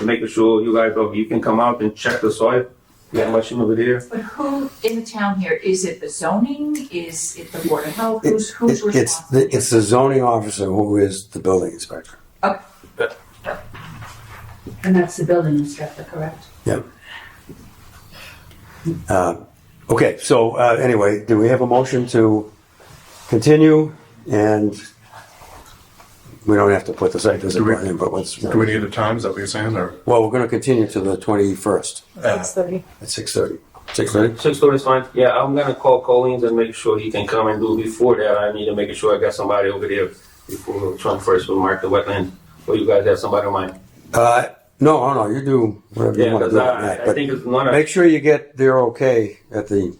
making sure you guys, you can come out and check the soil. We have a machine over there. But who in the town here, is it the zoning, is it the board of health, who's responsible? It's the zoning officer who is the building inspector. Okay. And that's the building inspector, correct? Yep. Okay, so anyway, do we have a motion to continue? And we don't have to put the site visit part in, but let's. Do we need a time? Is that what you're saying? Or Well, we're going to continue to the 21st 6:30. at 6:30. 6:30? 6:30 is fine. Yeah, I'm gonna call Collins and make sure he can come and do before that. I need to make sure I got somebody over there before the 21st will mark the wetland. Or you guys have somebody in mind? No, you do whatever you Yeah, want to because do. on that, I but think it's not a. make sure you get their okay at the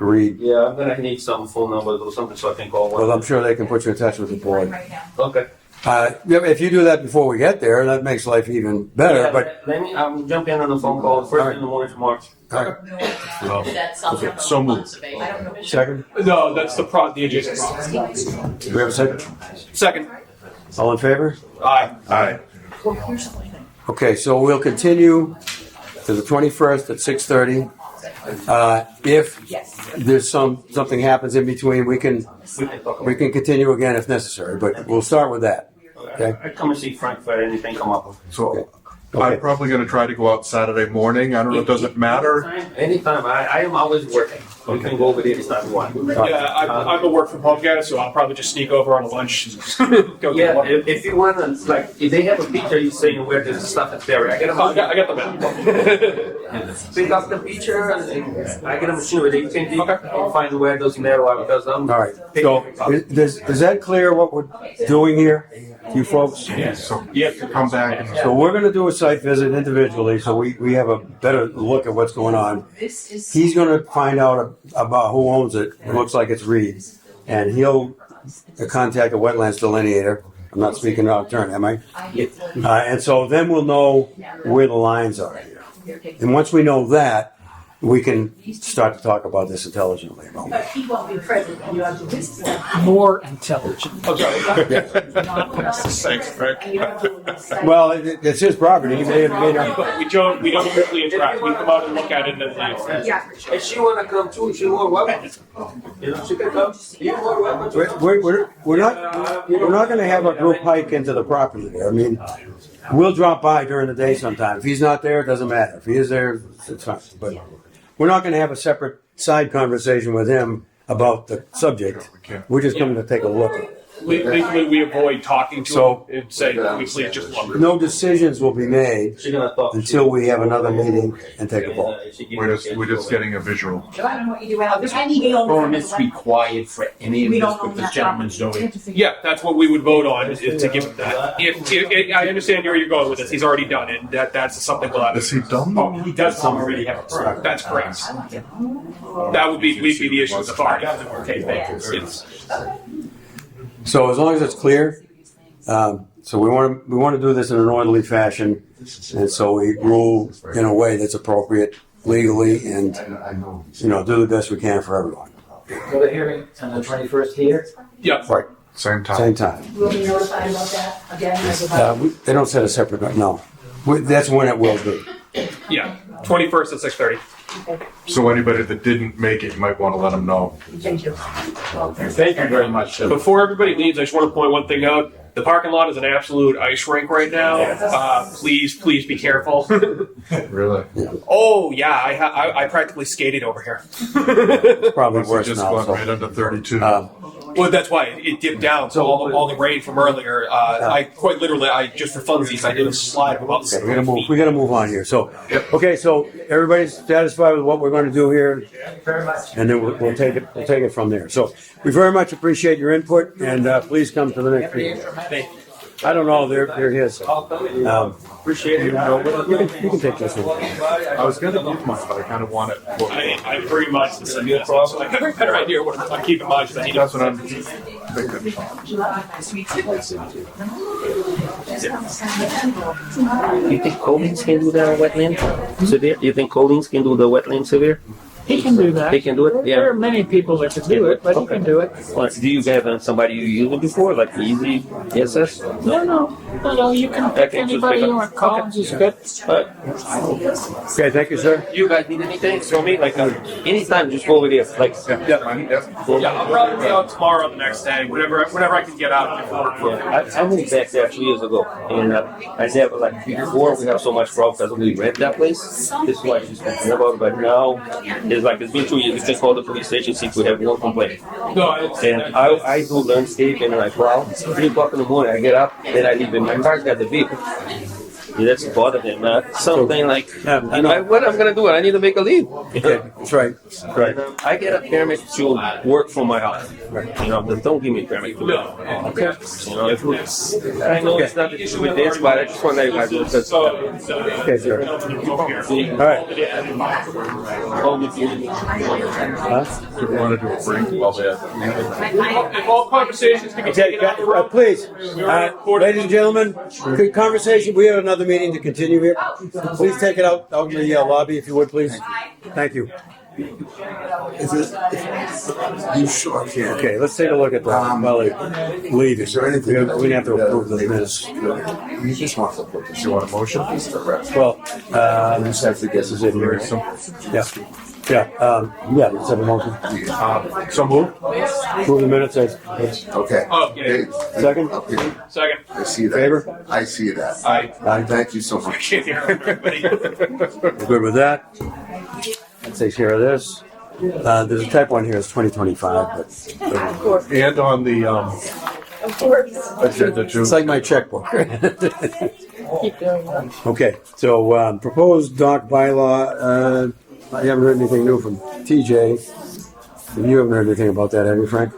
Reed. Yeah, I'm gonna need some phone numbers or something so I can call one. Well, I'm sure they can put you in touch with the board. Right now. Okay. Yeah, if you do that before we get there, that makes life even better. Yeah, But let me jump in on the phone call first Alright. in the morning tomorrow. That's something Okay, so moved. conservation. I don't know. second, No, that's the adjacent property. do we have a second? Second. All in favor? Aye. aye. Well, here's the thing. Okay, so we'll continue to the 21st at 6:30. If Yes. there's something happens in between, we can continue again if necessary. But we'll start with that. Okay. I come and see Frank for anything come up. So Okay. I'm probably going to try to go out Saturday morning. I don't know. Does it matter? Anytime. I am always working. You can go over there anytime you want. Yeah, I'm a work from home guy, so I'll probably just sneak over on a lunch. Go get Yeah, one. if you want to, like, if they have a picture, you saying where the stuff is buried. I I got the map. pick up the picture and I get a machine where they can find where those metal are because I'm. All right. So is that clear what we're doing here, you folks? So come back and So we're going to do a site visit individually, so we have a better look at what's going on. This is. He's going to find out about who owns it. It looks like it's Reed, and he'll contact a wetlands delineator. I'm not speaking out of turn, am I? And so then we'll know where the lines are. And once we know that, we can start to talk about this intelligently. But he won't be present when you have to visit. More intelligent. I'm sorry. thanks, Frank. Well, it's his property. He may not. We don't really interact. We come out and look at it and then leave. Yeah. If she want to come too, she more welcome. You know, she can come. You're more welcome. We're not going to have a group hike into the property there. I mean, we'll drop by during the day sometime. If he's not there, it doesn't matter. If he is there, it's fine. But we're not going to have a separate side conversation with him about the subject. We're just coming to take a look. Legally, we avoid talking to So- him and say, we please just look. No decisions will be made She's gonna talk until we have another meeting and take a vote. We're just getting a visual. I don't know what you do out there. And we own Or it's required for any of We this don't own with the that gentleman's property. doing. Yeah, that's what we would vote on, is to give him that. If I understand where you're going with this, he's already done it, and that's something we'll have Is to. he done? Oh, he does already have a permit. That's correct. That would be the issue with the fire. It's- So as long as it's clear, so we want to do this in an orderly fashion, and so we rule in a way that's appropriate legally, and do the best we can for everyone. So the hearing on the 21st here? Yeah. Right, Same time. same time. Will be notified about that again? They don't set a separate no. That's when it will be. Yeah, 21st at 6:30. So anybody that didn't make it, you might want to let them know. Thank you. Thank you very much. sir. Before everybody leaves, I just want to point one thing out. The parking lot is an absolute ice rink right now. Please be careful. Really? Oh yeah, I practically skated over here. Probably Must have worse just now. gone So, right under 32. Well, that's why it dipped down. So all the rain from earlier, I quite literally, just for funsies, I did a slide of about okay, 6 feet. we gotta move on here. So, okay, so everybody's satisfied with what we're going to do here, Very much. and then we'll take it from there. So we very much appreciate your input, and please come to the next meeting. I don't know, they're his. Appreciate it. You can take this one. I was going to give mine, but I kind of want it. I pretty much the same. So I have a better idea what I'm keeping in mind. That he That's does. what I'm thinking. You think Collins can do the wetland severe? You think Collins can do the wetland severe? He can do that. He can do it? There are Yeah. many people that can do it, but he can do it. Well, do you have somebody you used it before, like Easy SS? No, you can Okay, pick just anybody pick you up. want. Collins is good. Okay, thank you, sir. You guys need anything from me? Like, anytime, just go over there. Like, Yeah, I'll probably be out tomorrow or the next day, whenever I can get out before work. I moved back there 2 years ago, and I never, like, before we have so much problem because we rent that place. This is why I just complain about it, but now, it's been 2 years. You can call the police station, see if we have one complaint. No, it's, And I do landscape, and like, wow, 3 o'clock in the morning, I get up, and I leave, and my car's got the vehicle. Yeah, that's bothered him. Something like, I know. what I'm gonna do? I need to make a leave. Okay, that's right. Right. And, I get a permit to work from my house. You know, but don't give me a permit. Okay. You know, I know it's not the issue with this, but I just want to let you guys know because. Okay, sir. All right. Huh? Do we want to do a break while they're? if all conversations can be Okay, taken after work, please, ladies and gentlemen, good conversation. We have another meeting to continue here. Please take it out in the lobby, if you would, please. Thank you. You sure can. Okay, let's take a look at that while they leave. Is there anything? We're gonna have to approve this minutes. You just want to put this. You want a motion? Well, You just have to guess. this is it here. Very simple. Yeah, let's have a motion. So moved. Approve the minutes as Okay. Oh, yeah. Okay. second. Okay. second. I see that. Favor? I see that. I Thank you so much. can't hear everybody. We're good with that. That takes care of this. There's a type one here, it's 2025, but And on the agenda too. it's like my checkbook. Okay, so proposed dock bylaw, I haven't heard anything new from TJ. You haven't heard anything about that, have you, Frank?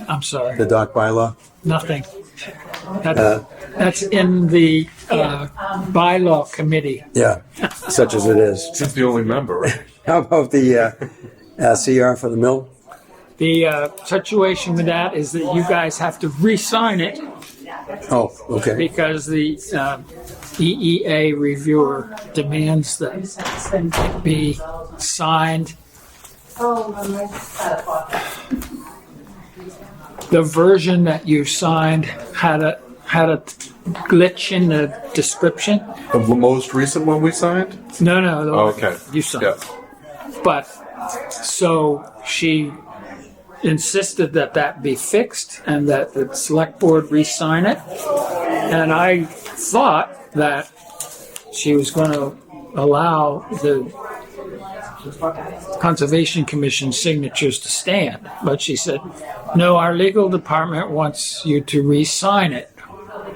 I'm sorry. The dock bylaw? Nothing. That's in the bylaw committee. Yeah, such as it is. She's the only member, right? How about the CR for the mill? The situation with that is that you guys have to re-sign it Oh, okay. because the EEA reviewer demands that it be signed. The version that you signed had a glitch in the description. The most recent one we signed? No, the Oh, one okay. you signed. Yeah. But so she insisted that be fixed and that the select board re-sign it. And I thought that she was going to allow the Conservation Commission signatures to stand. But she said, no, our legal department wants you to re-sign it.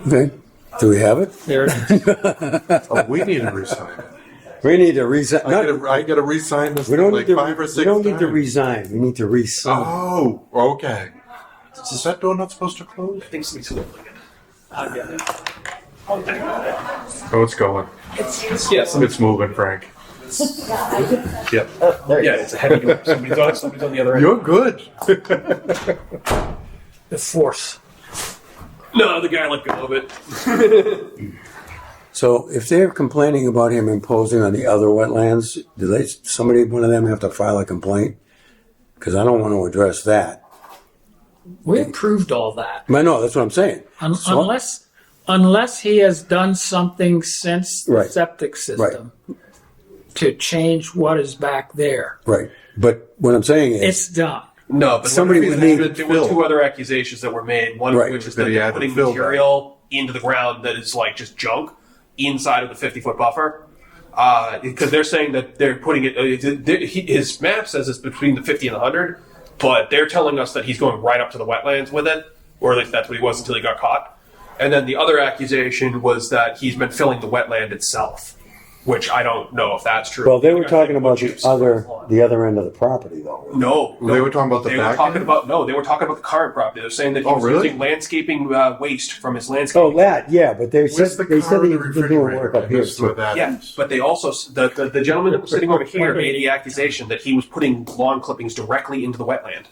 Okay. Do we have it? There it is. Oh, we need to resign it. We need to resign. I gotta resign this We don't like need to. 5 or 6 We don't need to times. resign. We need to resign. Oh, okay. Is that door not supposed to close? Thanks to me. Oh, it's going. Yes. It's moving, Frank. Yep. Yeah, it's a heavy door. Somebody's on the other end. You're good. The force. No, the guy let go of it. So if they're complaining about him imposing on the other wetlands, one of them have to file a complaint? Because I don't want to address that. We approved all that. I know, that's what I'm saying. Unless he has done something since the Right. septic system to change what is back there. Right. But what I'm saying is, It's done. No, but Somebody would need- there were two other accusations that were made. One Right. of which is That that he they're had to putting fill that. material into the ground that is like just junk inside of the 50-foot buffer. Because they're saying that they're putting it. His map says it's between the 50 and the 100, but they're telling us that he's going right up to the wetlands with it, or at least that's what he was until he got caught. And then the other accusation was that he's been filling the wetland itself, which I don't know if that's true. well, they were talking about the other end of the property, though. No, They were talking about the they were back talking end? about they were talking about the current property. They're saying that he Oh, was really? using landscaping waste from his landscaping. Oh, that, yeah, but they said Where's the car that and he's the been doing refrigerator? work up here. That's what that Yeah, is. but they also the gentleman that was sitting over here made the accusation that he was putting lawn clippings directly into the wetland.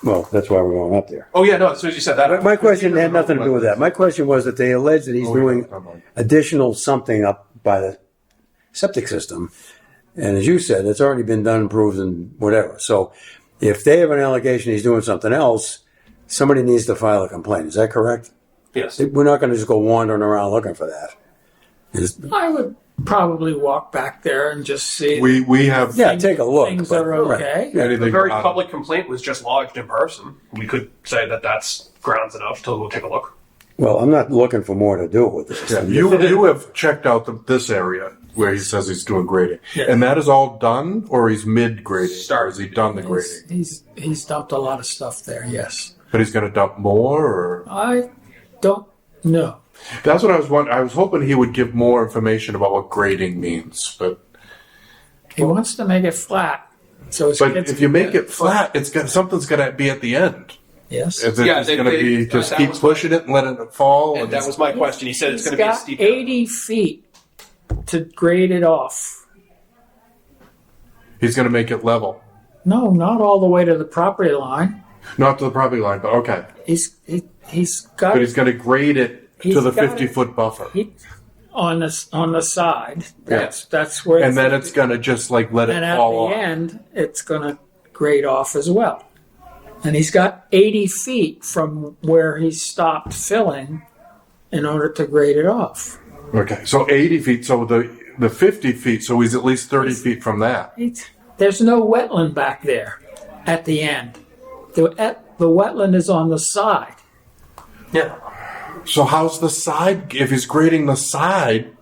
Well, that's why we're going up there. Oh yeah, no, as soon as you said that, My question had nothing to do with that. My question was that they allege that he's doing additional something up by the septic system And as you said, it's already been done, proved, and whatever. So if they have an allegation he's doing something else, somebody needs to file a complaint. Is that correct? Yes. We're not going to just go wandering around looking for that. I would probably walk back there and just see. We have. Yeah, take a look. Things but- are okay. right. Anything A very out of- public complaint was just lodged in person. We could say that that's grounds enough to go take a look. Well, I'm not looking for more to do with this. Yeah, you have checked out this area where he says he's doing grading, and that is all done, or he's mid grading, or has he done the grading? He's dumped a lot of stuff there. Yes. But he's going to dump more, or I don't know. that's what I was wondering. I was hoping he would give more information about what grading means, but He wants to make it flat. So his kids if you can make get it flat, something's going to be at the end. Yes. Is it Yeah, just they- going to be that just keep was- pushing it and letting it fall? And that was my question. He said it's going to be a got steep. 80 feet to grade it off. He's going to make it level, No, not all the way to the property line. not to the property line, but okay. He's got But he's going to grade it to He's the got 50-foot buffer, on the side. Yes. That's where. and then it's going to just like let and it at fall the off. end, it's going to grade off as well. And he's got 80 feet from where he stopped filling in order to grade it off. Okay, so 80 feet. So the 50 feet. So he's at least 30 feet from that. There's no wetland back there at the end. The wetland is on the side. Yeah. So how's the side? If he's grading the side,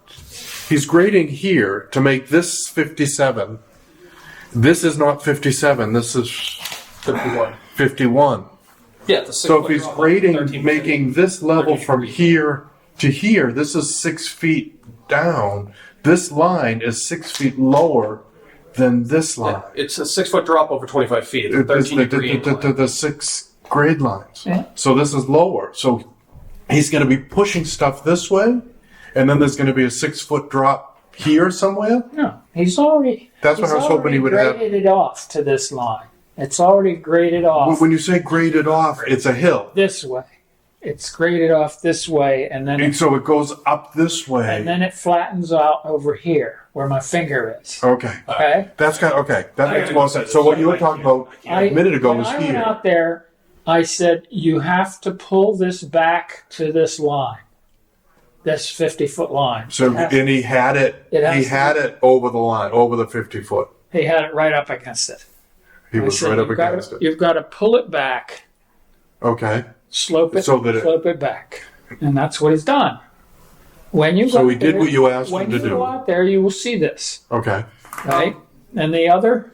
he's grading here to make this 57. This is not 57. This is 51. 51. Yeah. So if he's grading, making this level from here to here, this is 6 feet down. This line is 6 feet lower than this line. It's a 6-foot drop over 25 feet. It's a 13-degree incline. The 6 grade lines. Yeah. So this is lower. So he's going to be pushing stuff this way, and then there's going to be a 6-foot drop here somewhere. No, he's already. That's what I was hoping he would have. graded it off to this line. It's already graded off When you say graded off, it's a hill. this way. It's graded off this way, and then And so it goes up this way. and then it flattens out over here where my finger is. Okay. Okay. That's kind of, okay. That makes more sense. So what you were talking about a minute ago when was I went here. out there, I said you have to pull this back to this line, this 50-foot line. So and he had it. It has He to had it over the line, over the 50-foot. He had it right up against it. He I was said, right up "You've got against to- it. You've got to pull it back, Okay. slope it, So that it- slope it back, and that's what he's done. When you So go he did there- what you asked when him to you do. go out there, you will see this. Okay. Right? And the other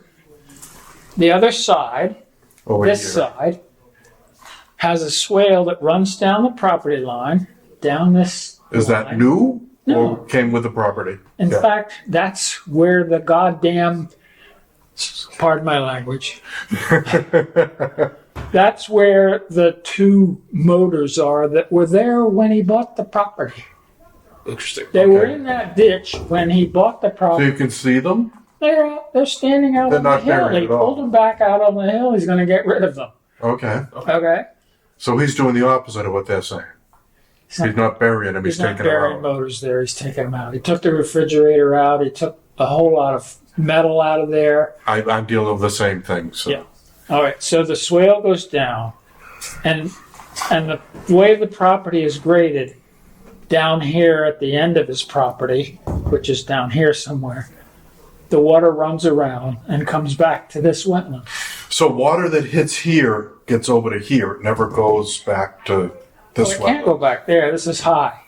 side, Over this here. side, has a swale that runs down the property line, down this Is that line. new No. or came with the property? In Yeah. fact, that's where the goddamn, pardon my language, that's where the two motors are that were there when he bought the property. Interesting. They were in that ditch when he bought the So property. you can see them? They're standing out They're on the not hill. buried He at all. pulled them back out on the hill. He's going to get rid of them. Okay. Okay? So he's doing the opposite of what they're saying. He's not burying them, he's not taking them burying out. motors there. He's taking them out. He took the refrigerator out. He took a whole lot of metal out of there. I'm dealing with the same thing. So. Yeah. All right. So the swale goes down, and the way the property is graded, down here at the end of his property, which is down here somewhere, the water runs around and comes back to this wetland. So water that hits here gets over to here. It never goes back to this Well, it way. can't go back there. This is high.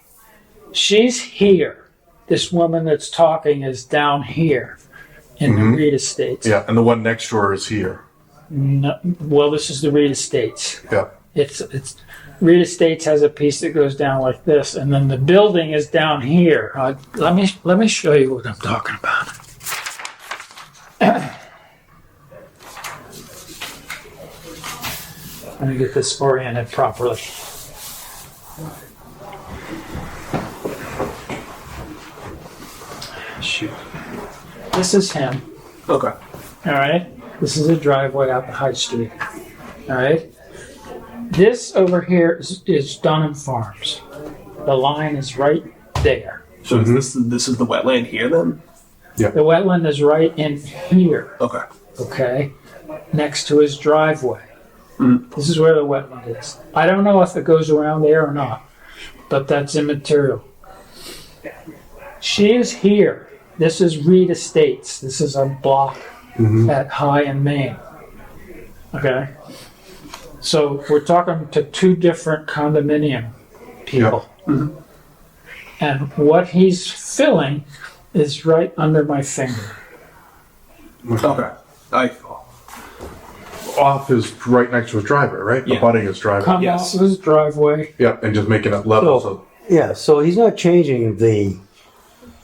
She's here. This woman that's talking is down here in the Reed Estates. Yeah, and the one next to her is here. No, well, this is the Reed Estates. Yeah. It's Reed Estates has a piece that goes down like this, and then the building is down here. Let me show you what I'm talking about. Let me get this oriented properly. Shoot. This is him. Okay. All right. This is a driveway out the High Street. All right. This over here is Dunham Farms. The line is right there. So is this is the wetland here then? Yeah. The wetland is right in here, Okay. okay, next to his driveway. Mm. This is where the wetland is. I don't know if it goes around there or not, but that's immaterial. She is here. This is Reed Estates. This is a block at High and Main. Okay? So we're talking to two different condominium people. And what he's filling is right under my finger. Okay. Off is right next to his driveway, right? Yeah. Abutting his driveway. Come off his driveway. Yeah, and just making it level. So- So Yeah, so he's not changing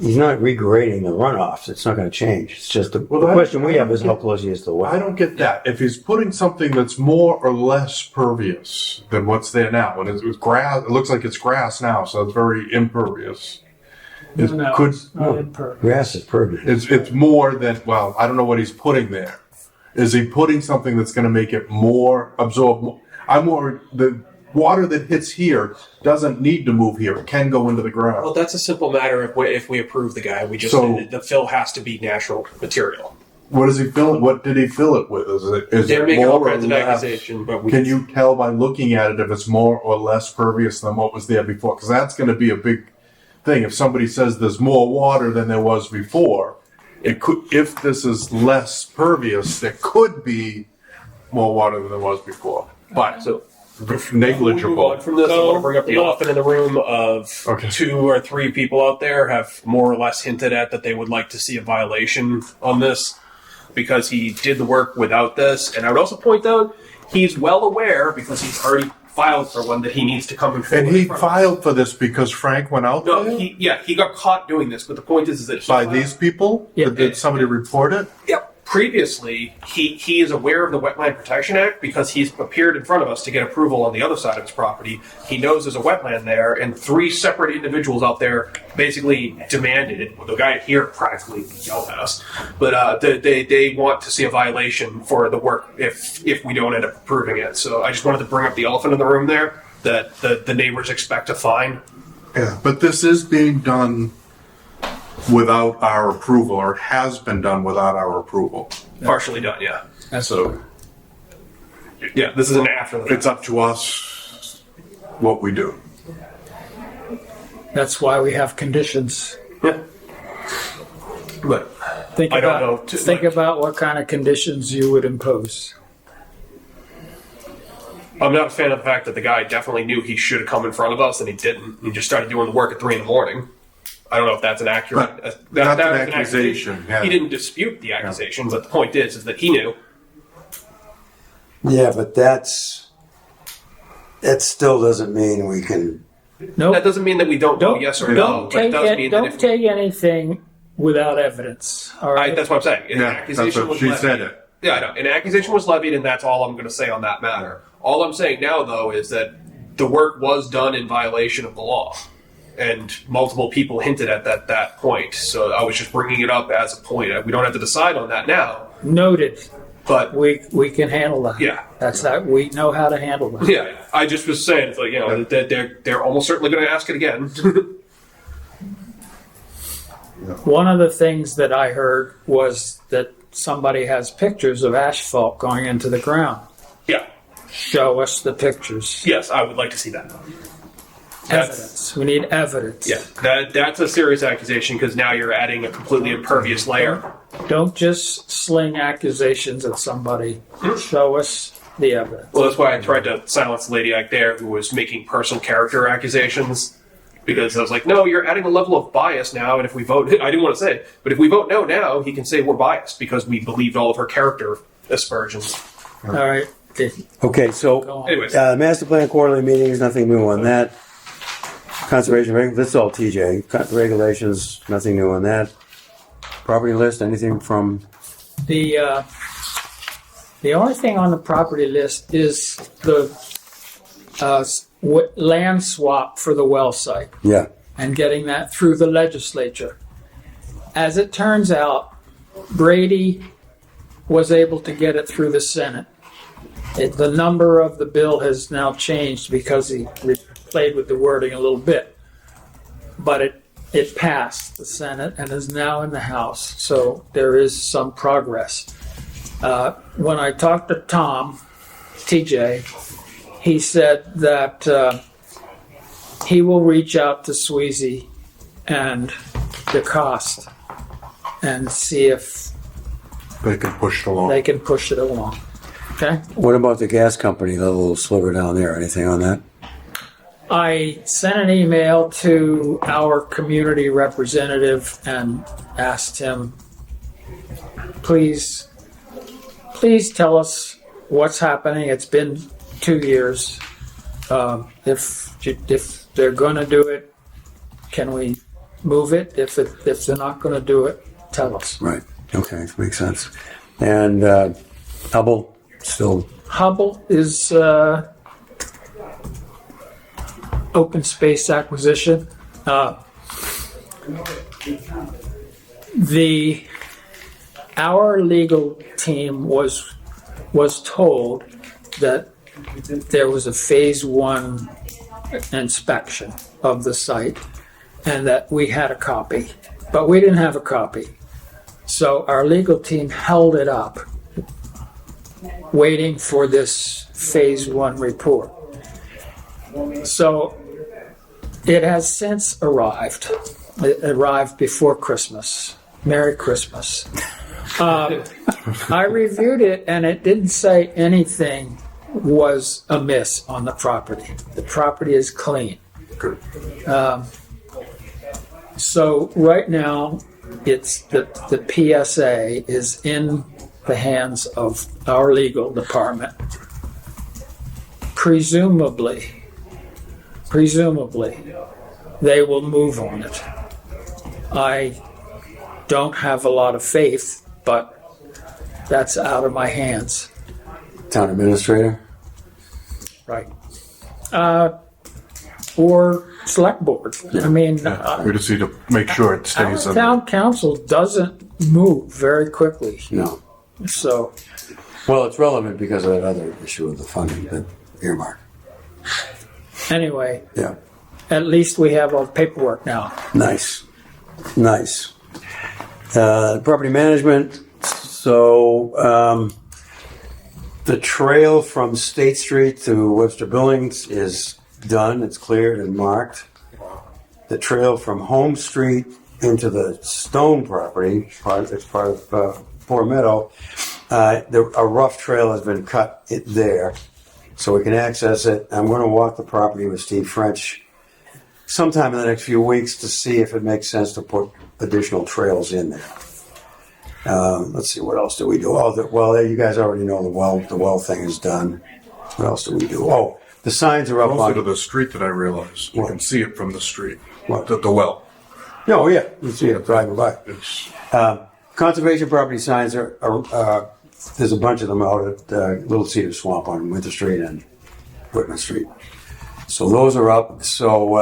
he's not regrading the runoffs. It's not going to change. It's just the question we have is how close he is to the I well. don't get that. If he's putting something that's more or less pervious than what's there now, and it's grass, it looks like it's grass now, so it's very impervious. It No, could. it's not impervious. Grass is pervious. It's more than, well, I don't know what he's putting there. Is he putting something that's going to make it more absorb? I'm worried the water that hits here doesn't need to move here. It can go into the ground. Well, that's a simple matter if we approve the guy. We just So- the fill has to be natural material. What does he fill it? What did he fill it with? Is They're it making all more or kinds of less? accusations, but we Can you tell by looking at it if it's more or less pervious than what was there before? Because that's going to be a big thing. If somebody says there's more water than there was before, it could. If this is less pervious, there could be more water than there was before. But So negligible. from this, I want to bring up the elephant in the room of Okay. 2 or 3 people out there have more or less hinted at that they would like to see a violation on this because he did the work without this. And I would also point out he's well aware because he's already filed for one that he needs to come in front And he of. filed for this because Frank went out No, there he got caught doing this. But the point is that he by filed- these people. Yeah. Did somebody report it? Yep. Previously, he is aware of the Wetland Protection Act because he's appeared in front of us to get approval on the other side of his property. He knows there's a wetland there, and 3 separate individuals out there basically demanded. Well, the guy here practically yelled at us, but they want to see a violation for the work if we don't end up approving it. So I just wanted to bring up the elephant in the room there that the neighbors expect a fine. Yeah, but this is being done without our approval, or has been done without our approval. Partially done, yeah. So Yeah, this is an after the fact. it's up to us what we do. That's why we have conditions. Yeah. But Think I don't about, know, think about what kind of conditions you would impose. I'm not a fan of the fact that the guy definitely knew he should have come in front of us and he didn't. He just started doing the work at 3 a.m. I don't know if that's an accurate. But that that's an was accusation, yeah. He didn't dispute the accusation, but the point is that he knew. Yeah, but that still doesn't mean we can. Nope. That doesn't mean that we don't know Don't, yes or no, don't but it take does it, mean that don't if take anything without evidence. All right. that's what I'm saying. An Yeah, accusation that's what was she levied. said it. Yeah, I know. An accusation was levied, and that's all I'm going to say on that matter. All I'm saying now, though, is that the work was done in violation of the law. And multiple people hinted at that point. So I was just bringing it up as a point. We don't have to decide on that now. Noted. But We can handle that. yeah, That's that. We know how to handle that. yeah. I just was saying, it's like, you know, that they're almost certainly going to ask it again. One of the things that I heard was that somebody has pictures of asphalt going into the ground. Yeah. Show us the pictures. Yes, I would like to see that. Evidence. We need evidence. Yeah, that's a serious accusation because now you're adding a completely impervious layer. Don't just sling accusations at somebody. Show us the evidence. Well, that's why I tried to silence the lady out there who was making personal character accusations. Because I was like, no, you're adding a level of bias now, and if we vote, I didn't want to say it, but if we vote no now, he can say we're biased because we believed all of her character aspersions. All right. Okay, so Go on. Anyways, master plan quarterly meetings, nothing new on that. Conservation this is all TJ. Regulations, nothing new on that. Property list, anything from The only thing on the property list is the land swap for the well site yeah. and getting that through the legislature. As it turns out, Brady was able to get it through the Senate. The number of the bill has now changed because he played with the wording a little bit. But it passed the Senate and is now in the House, so there is some progress. When I talked to Tom, TJ, he said that he will reach out to Sweezy and DeCoste and see if They can push it along. they can push it along. Okay? What about the gas company, the little sliver down there? Anything on that? I sent an email to our community representative and asked him, please tell us what's happening. It's been 2 years. If they're going to do it, can we move it? If they're not going to do it, tell us. Right. Okay, makes sense. And Hubble still. Hubble is open space acquisition. Our legal team was told that there was a phase 1 inspection of the site and that we had a copy, but we didn't have a copy. So our legal team held it up, waiting for this phase 1 report. So it has since arrived. It arrived before Christmas. Merry Christmas. I reviewed it and it didn't say anything was amiss on the property. The property is clean. So right now, it's the PSA is in the hands of our legal department. Presumably, they will move on it. I don't have a lot of faith, but that's out of my hands. Town administrator? Right. Or select board. I mean, We just need to make sure it stays our in. town council doesn't move very quickly. No. So, Well, it's relevant because of that other issue of the funding, that earmark. anyway, Yeah. at least we have all the paperwork now. Nice. Nice. Property management. So, the trail from State Street to Webster Billings is done. It's cleared and marked. The trail from Home Street into the Stone property, it's part of Poor Meadow. A rough trail has been cut there, so we can access it. I'm going to walk the property with Steve French sometime in the next few weeks to see if it makes sense to put additional trails in there. Let's see, what else do we do? Well, you guys already know the well thing is done. What else do we do? Oh, the signs are up Closer to on. the street that I realized. You can see it from the street. What? The well. Oh, yeah, you see it driving by. It's Conservation property signs are there's a bunch of them out at Little Cedar Swamp on Winter Street and Whitman Street. So those are up. So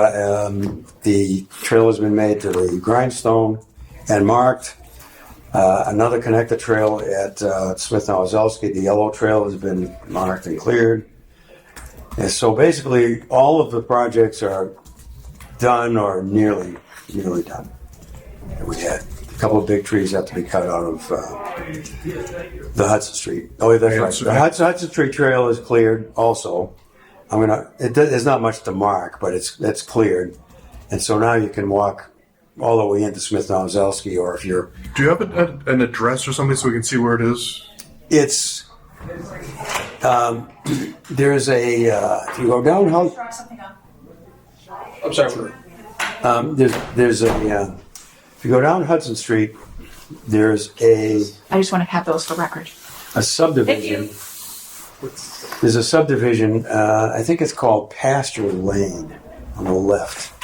the trail has been made to the grindstone and marked. Another connector trail at Smith and Ozelsky, the yellow trail, has been marked and cleared. And so basically, all of the projects are done or nearly done. And we had a couple of big trees have to be cut out of the Hudson Street. Oh, yeah, that's right. The Hudson Street trail is cleared also. There's not much to mark, but it's cleared. And so now you can walk all the way into Smith and Ozelsky, or if you're... Do you have an address or something so we can see where it is? It's... there's a... if you go down... I'm sorry. There's a... if you go down Hudson Street, there's a I just want to have those for record. subdivision. There's a subdivision, I think it's called Pasture Lane on the left.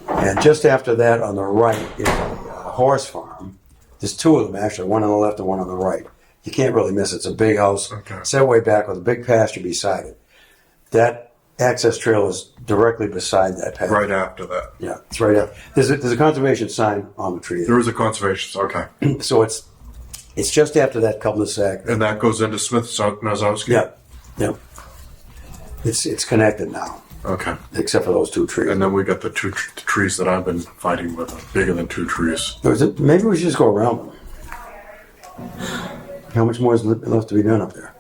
And just after that, on the right, is a horse farm. There's two of them, actually, one on the left and one on the right. You can't really miss it. It's a big house. Okay. It's that way back with a big pasture beside it. That access trail is directly beside that pasture. Right after that. Yeah, it's right up. There's a conservation sign on the tree. There is a conservation, okay. So it's just after that cul-de-sac. And that goes into Smith Nosowski? Yeah. It's connected now. Okay. except for those two trees. And then we got the two trees that I've been fighting with, bigger than 2 trees. Maybe we should just go around them. How much more is left to be done up there?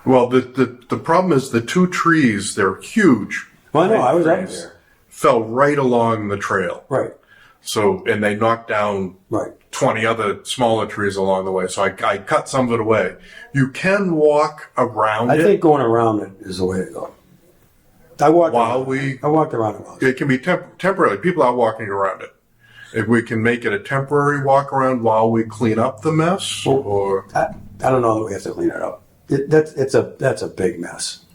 Well, the problem is the 2 trees, they're huge. Well, I know, I was up trees, there. fell right along the trail. Right, So, and they knocked down right. 20 other smaller trees along the way. So I cut some of it away. You can walk around I it. think going around it is the way to go. I walked While around it once. It can be temporary. People are walking around it. If we can make it a temporary walk around while we clean up the mess, or I don't know that we have to clean it up. That's a big mess.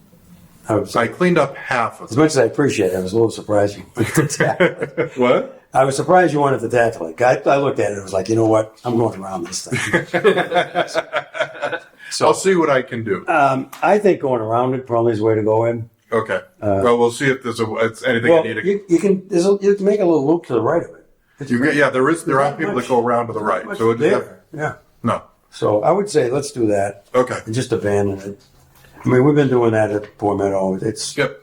I cleaned up half of As it. much as I appreciate it, I was a little surprised you wanted to tackle it. What? I was surprised you wanted to tackle it. I looked at it and was like, you know what? I'm going around this thing. I'll see what I can do. I think going around it probably is the way to go in. Okay. Well, we'll see if there's anything I need to. You can make a little loop to the right of it. There are people that go around to the right. So it Yeah. no. So I would say let's do that. Okay. And just abandon it. I mean, we've been doing that at Poor Meadow. It's a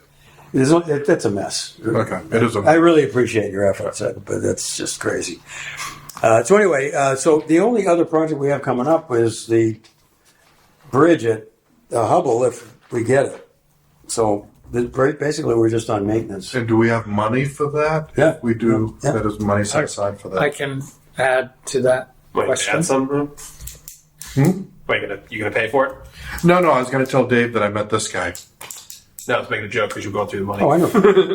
mess. Okay. It is a I really appreciate your efforts, but that's just crazy. So anyway, so the only other project we have coming up is the bridge at Hubble, if we get it. So basically, we're just on maintenance. And do we have money for that? Yeah. We do. Yeah. That is money set aside for that. I can add to that Wait, question. add some? Wait, you gonna pay for it? No, I was going to tell Dave that I met this guy. No, I was making a joke because you're going through the money. Oh, I know.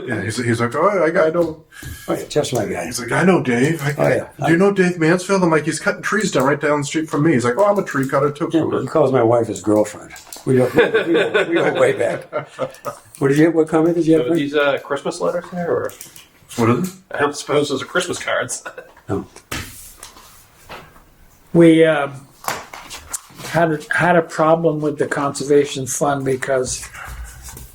Yeah, he's like, oh, I know. Oh, yeah, just my guy. He's like, I know Dave. Yeah. Do you know Dave Mansfield? I'm like, he's cutting trees down the street from me. He's like, oh, I'm a tree cutter too. He calls my wife his girlfriend. We go way back. What comment did you have? Are these Christmas letters there, or What is it? I don't suppose those are Christmas cards. No. We had a problem with the conservation fund because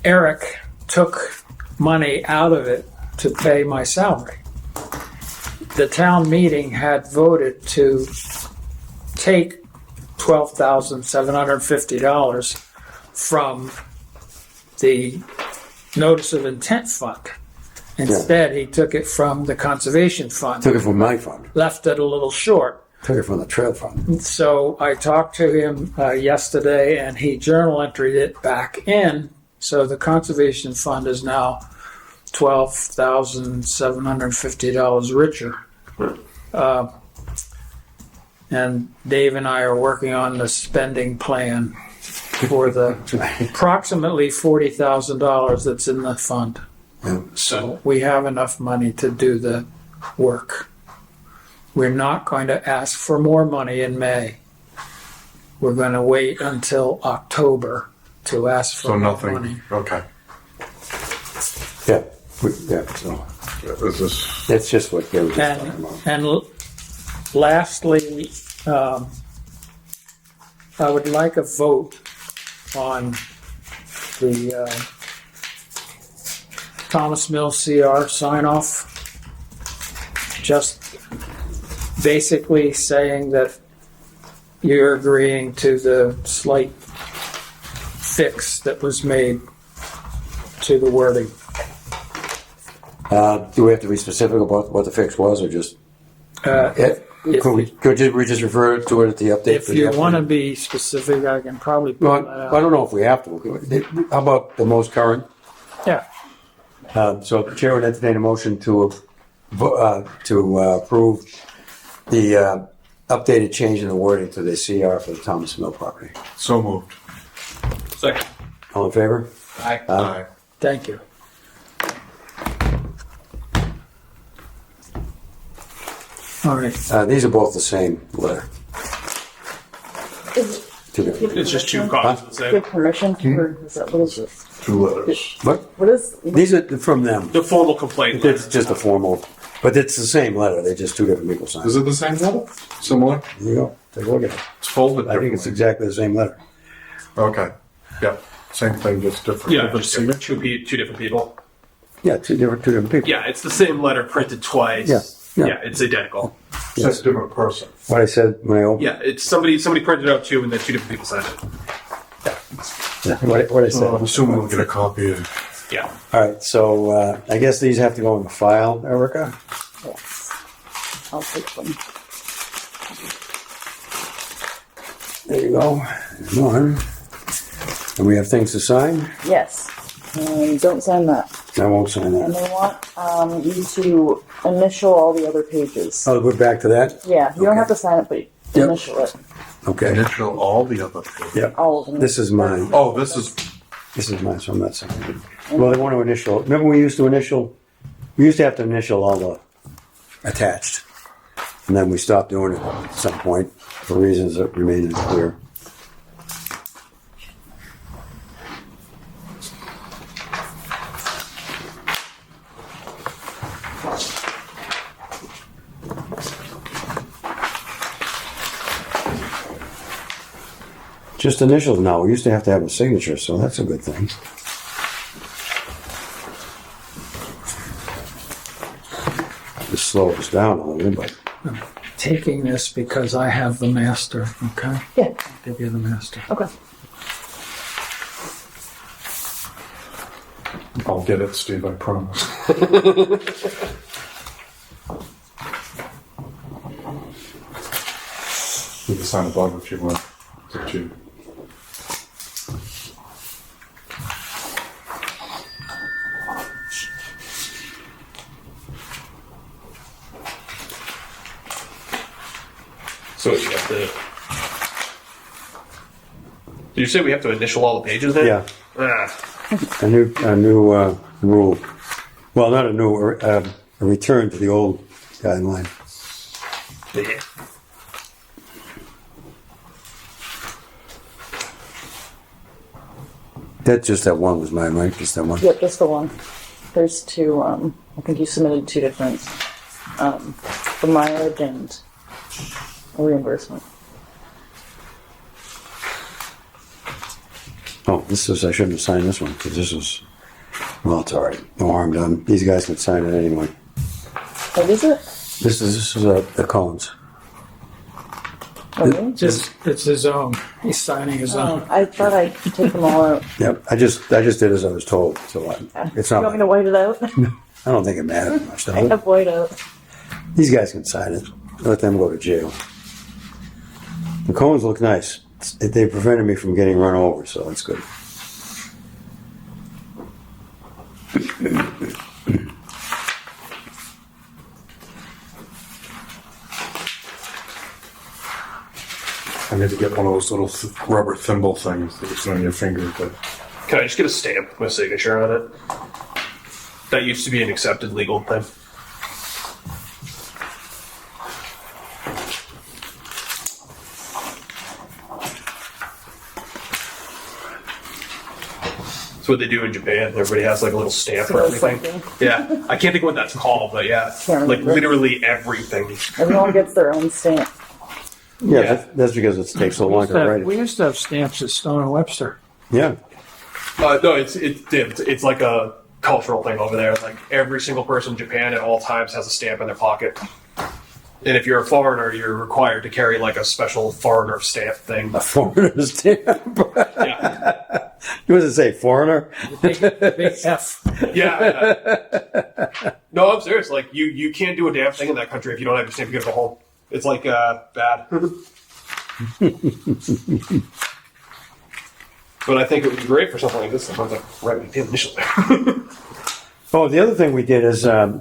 Eric took money out of it to pay my salary. The town meeting had voted to take $12,750 from the notice of intent fund. Instead, he took it from the conservation fund. Took it from my fund. Left it a little short. Took it from the trail fund. So I talked to him yesterday, and he journal entered it back in. So the conservation fund is now $12,750 richer. And Dave and I are working on the spending plan for the approximately $40,000 that's in the fund. Yeah. So we have enough money to do the work. We're not going to ask for more money in May. We're going to wait until October to ask for So more nothing. money. Okay. Yeah. So Is this? that's just what they were just talking about. And lastly, I would like a vote on the Thomas Mill CR sign-off. Just basically saying that you're agreeing to the slight fix that was made to the wording. Do we have to be specific about what the fix was, or just? If Could we just refer to it at the update? if you want to be specific, I can probably pull Well, that I out. don't know if we have to. How about the most current? Yeah. So the chair would entertain a motion to approve the updated change in the wording to the CR for the Thomas Mill property. So moved. Second. All in favor? Aye. Aye. Thank you. All right. These are both the same letter. Two different. It's just two copies of the same. Give permission for, is that, what is this? 2 letters. What? What is, These are from them. The formal complaint. It's just a formal, but it's the same letter. They're just two different people signed. Is it the same letter? Similar? There you go. Take a look at it. It's folded I think it's differently. exactly the same letter. Okay. Yeah. Same thing, just different. Yeah, different just signature. two different people. Yeah, two different people. Yeah, it's the same letter printed twice. Yeah, yeah. Yeah, it's identical. It's a different person. What I said when I opened. Yeah, it's somebody printed it out too, and then two different people signed it. What I said. So I'm assuming we'll get a copy of Yeah. All right, so I guess these have to go in the file, Erica? Yes. I'll take them. There you go. One. And we have things to sign? Yes. And don't sign that. I won't sign And that. they want you to initial all the other pages. I'll go back to that? Yeah, you don't Okay. have to sign it, but Yep. initial it. Okay. Initial all the other. Yep. All of them. This is mine. Oh, this is, This is mine, so I'm not signing it. Well, they want to initial. Remember we used to have to initial all the attached. And then we stopped doing it at some point for reasons that remain unclear. Just initials now. We used to have a signature, so that's a good thing. This slows us down a little bit, but Taking this because I have the master, okay? Yeah. I'll give you the master. Okay. I'll get it, Steve, I promise. You can sign above if you want. It's up to you. So you have to. Did you say we have to initial all the pages then? yeah, Ah, a new rule. Well, not a new, a return to the old guideline. yeah. That one was mine, right? Just that one. Yep, just the one. There's two, I think you submitted two different, the mileage and reimbursement. Oh, I shouldn't have signed this one because this was. Well, it's all right. No harm done. These guys can sign it anyway. What is it? This is the cones. Oh, really? It's his own. He's signing his own. I thought I'd take them all out. Yep. I just did as I was told. So it's You want me not. to white it out? I don't think it matters much. I Does it? have white out. These guys can sign it. Let them go to jail. The cones look nice. They prevented me from getting run over, so that's good. I need to get one of those little rubber thimble things that you put on your finger. But Can I just get a stamp with my signature on it? That used to be an accepted legal thing. That's what they do in Japan. Everybody has like a little stamp for everything. Yeah, I can't think what that's called, but yeah, Can't like remember. literally everything. Everyone gets their own stamp. Yeah, Yeah. That's because it takes so long to write We it. used to have stamps at Stone and Webster. Yeah. No, it's like a cultural thing over there. Like every single person in Japan at all times has a stamp in their pocket. And if you're a foreigner, you're required to carry like a special foreigner stamp thing. A foreigner stamp. Yeah, What does it say? Foreigner? Big F. yeah. No, I'm serious. Like you can't do a damn thing in that country if you don't have your stamp. You gotta go home. It's like bad. But I think it would be great for something like this. Someone's like, right, we did initially. Oh, the other thing we did is I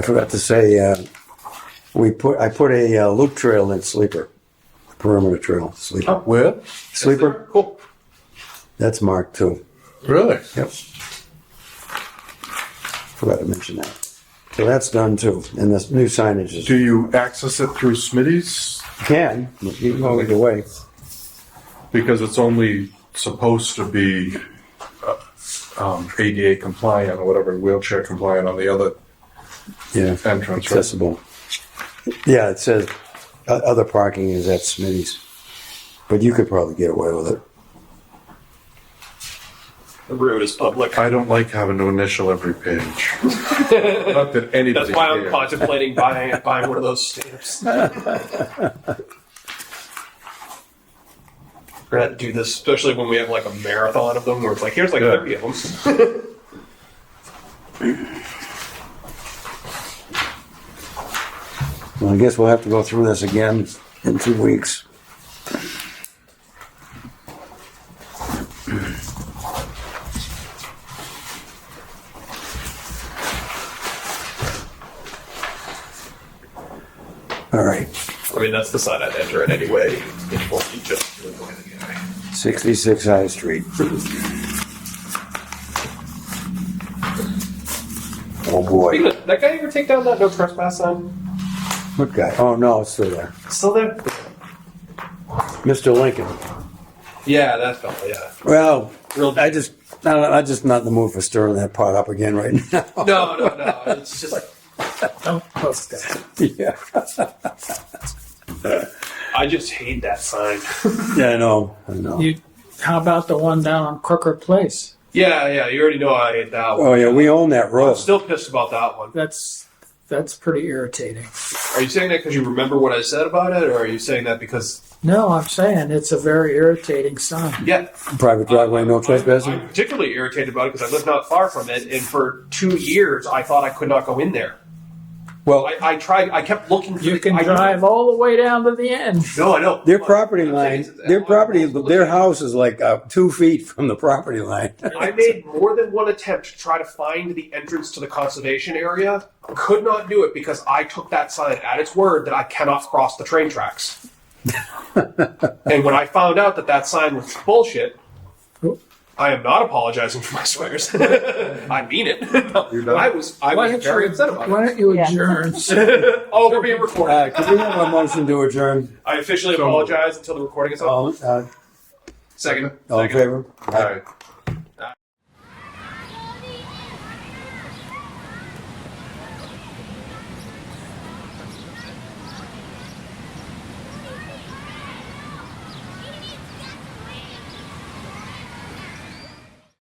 forgot to say I put a loop trail in Sleeper, perimeter trail Sleeper. where? Sleeper. Cool. That's marked too. Really? Yep. Forgot to mention that. So that's done too, and this new signage is. Do you access it through Smitty's? You can. You can go either way. Because it's only supposed to be ADA compliant or whatever, wheelchair compliant on the other Yeah. entrance, right? Accessible. Yeah, it says other parking is at Smitty's, but you could probably get away with it. The road is public. I don't like having to initial every page. Not that anybody That's why I'm cares. contemplating buying one of those stamps. We're gonna have to do this, especially when we have like a marathon of them, where it's like, here's like 30 of them. Well, I guess we'll have to go through this again in 2 weeks. All right, I mean, that's the side I'd enter it anyway. Before you just do it anyway. 66 High Street. Oh boy, Speaking of, that guy ever take down that no trespass sign? what guy? Oh no, it's still there. Still there? Mr. Lincoln. Yeah, that fella, yeah. Well, Real- I'm just not in the mood for stirring that pot up again right now. No. It's just, Don't post that. Yeah. I just hate that sign. Yeah, I know. How about the one down on Crooker Place? Yeah, you already know I hate that one. Oh yeah, we own that I'm road. still pissed about that one. That's pretty irritating. Are you saying that because you remember what I said about it, or are you saying that because... No, I'm saying it's a very irritating sign. Yeah. Private driveway, no trespassing? I'm particularly irritated about it because I live not far from it, and for 2 years I thought I could not go in there. Well, I tried, I kept looking for You can drive all the way down to the end. No, I know. their property line, their house is like 2 feet from the property line. I made more than one attempt to try to find the entrance to the conservation area. Could not do it because I took that sign at its word that I cannot cross the train tracks. And when I found out that sign was bullshit, I am not apologizing for my swears. I mean it. I was very upset about it. Why don't you adjourn? Oh, we're being recorded. Can we have a motion to adjourn? I officially apologize until the recording is over. All Second. in favor? All right.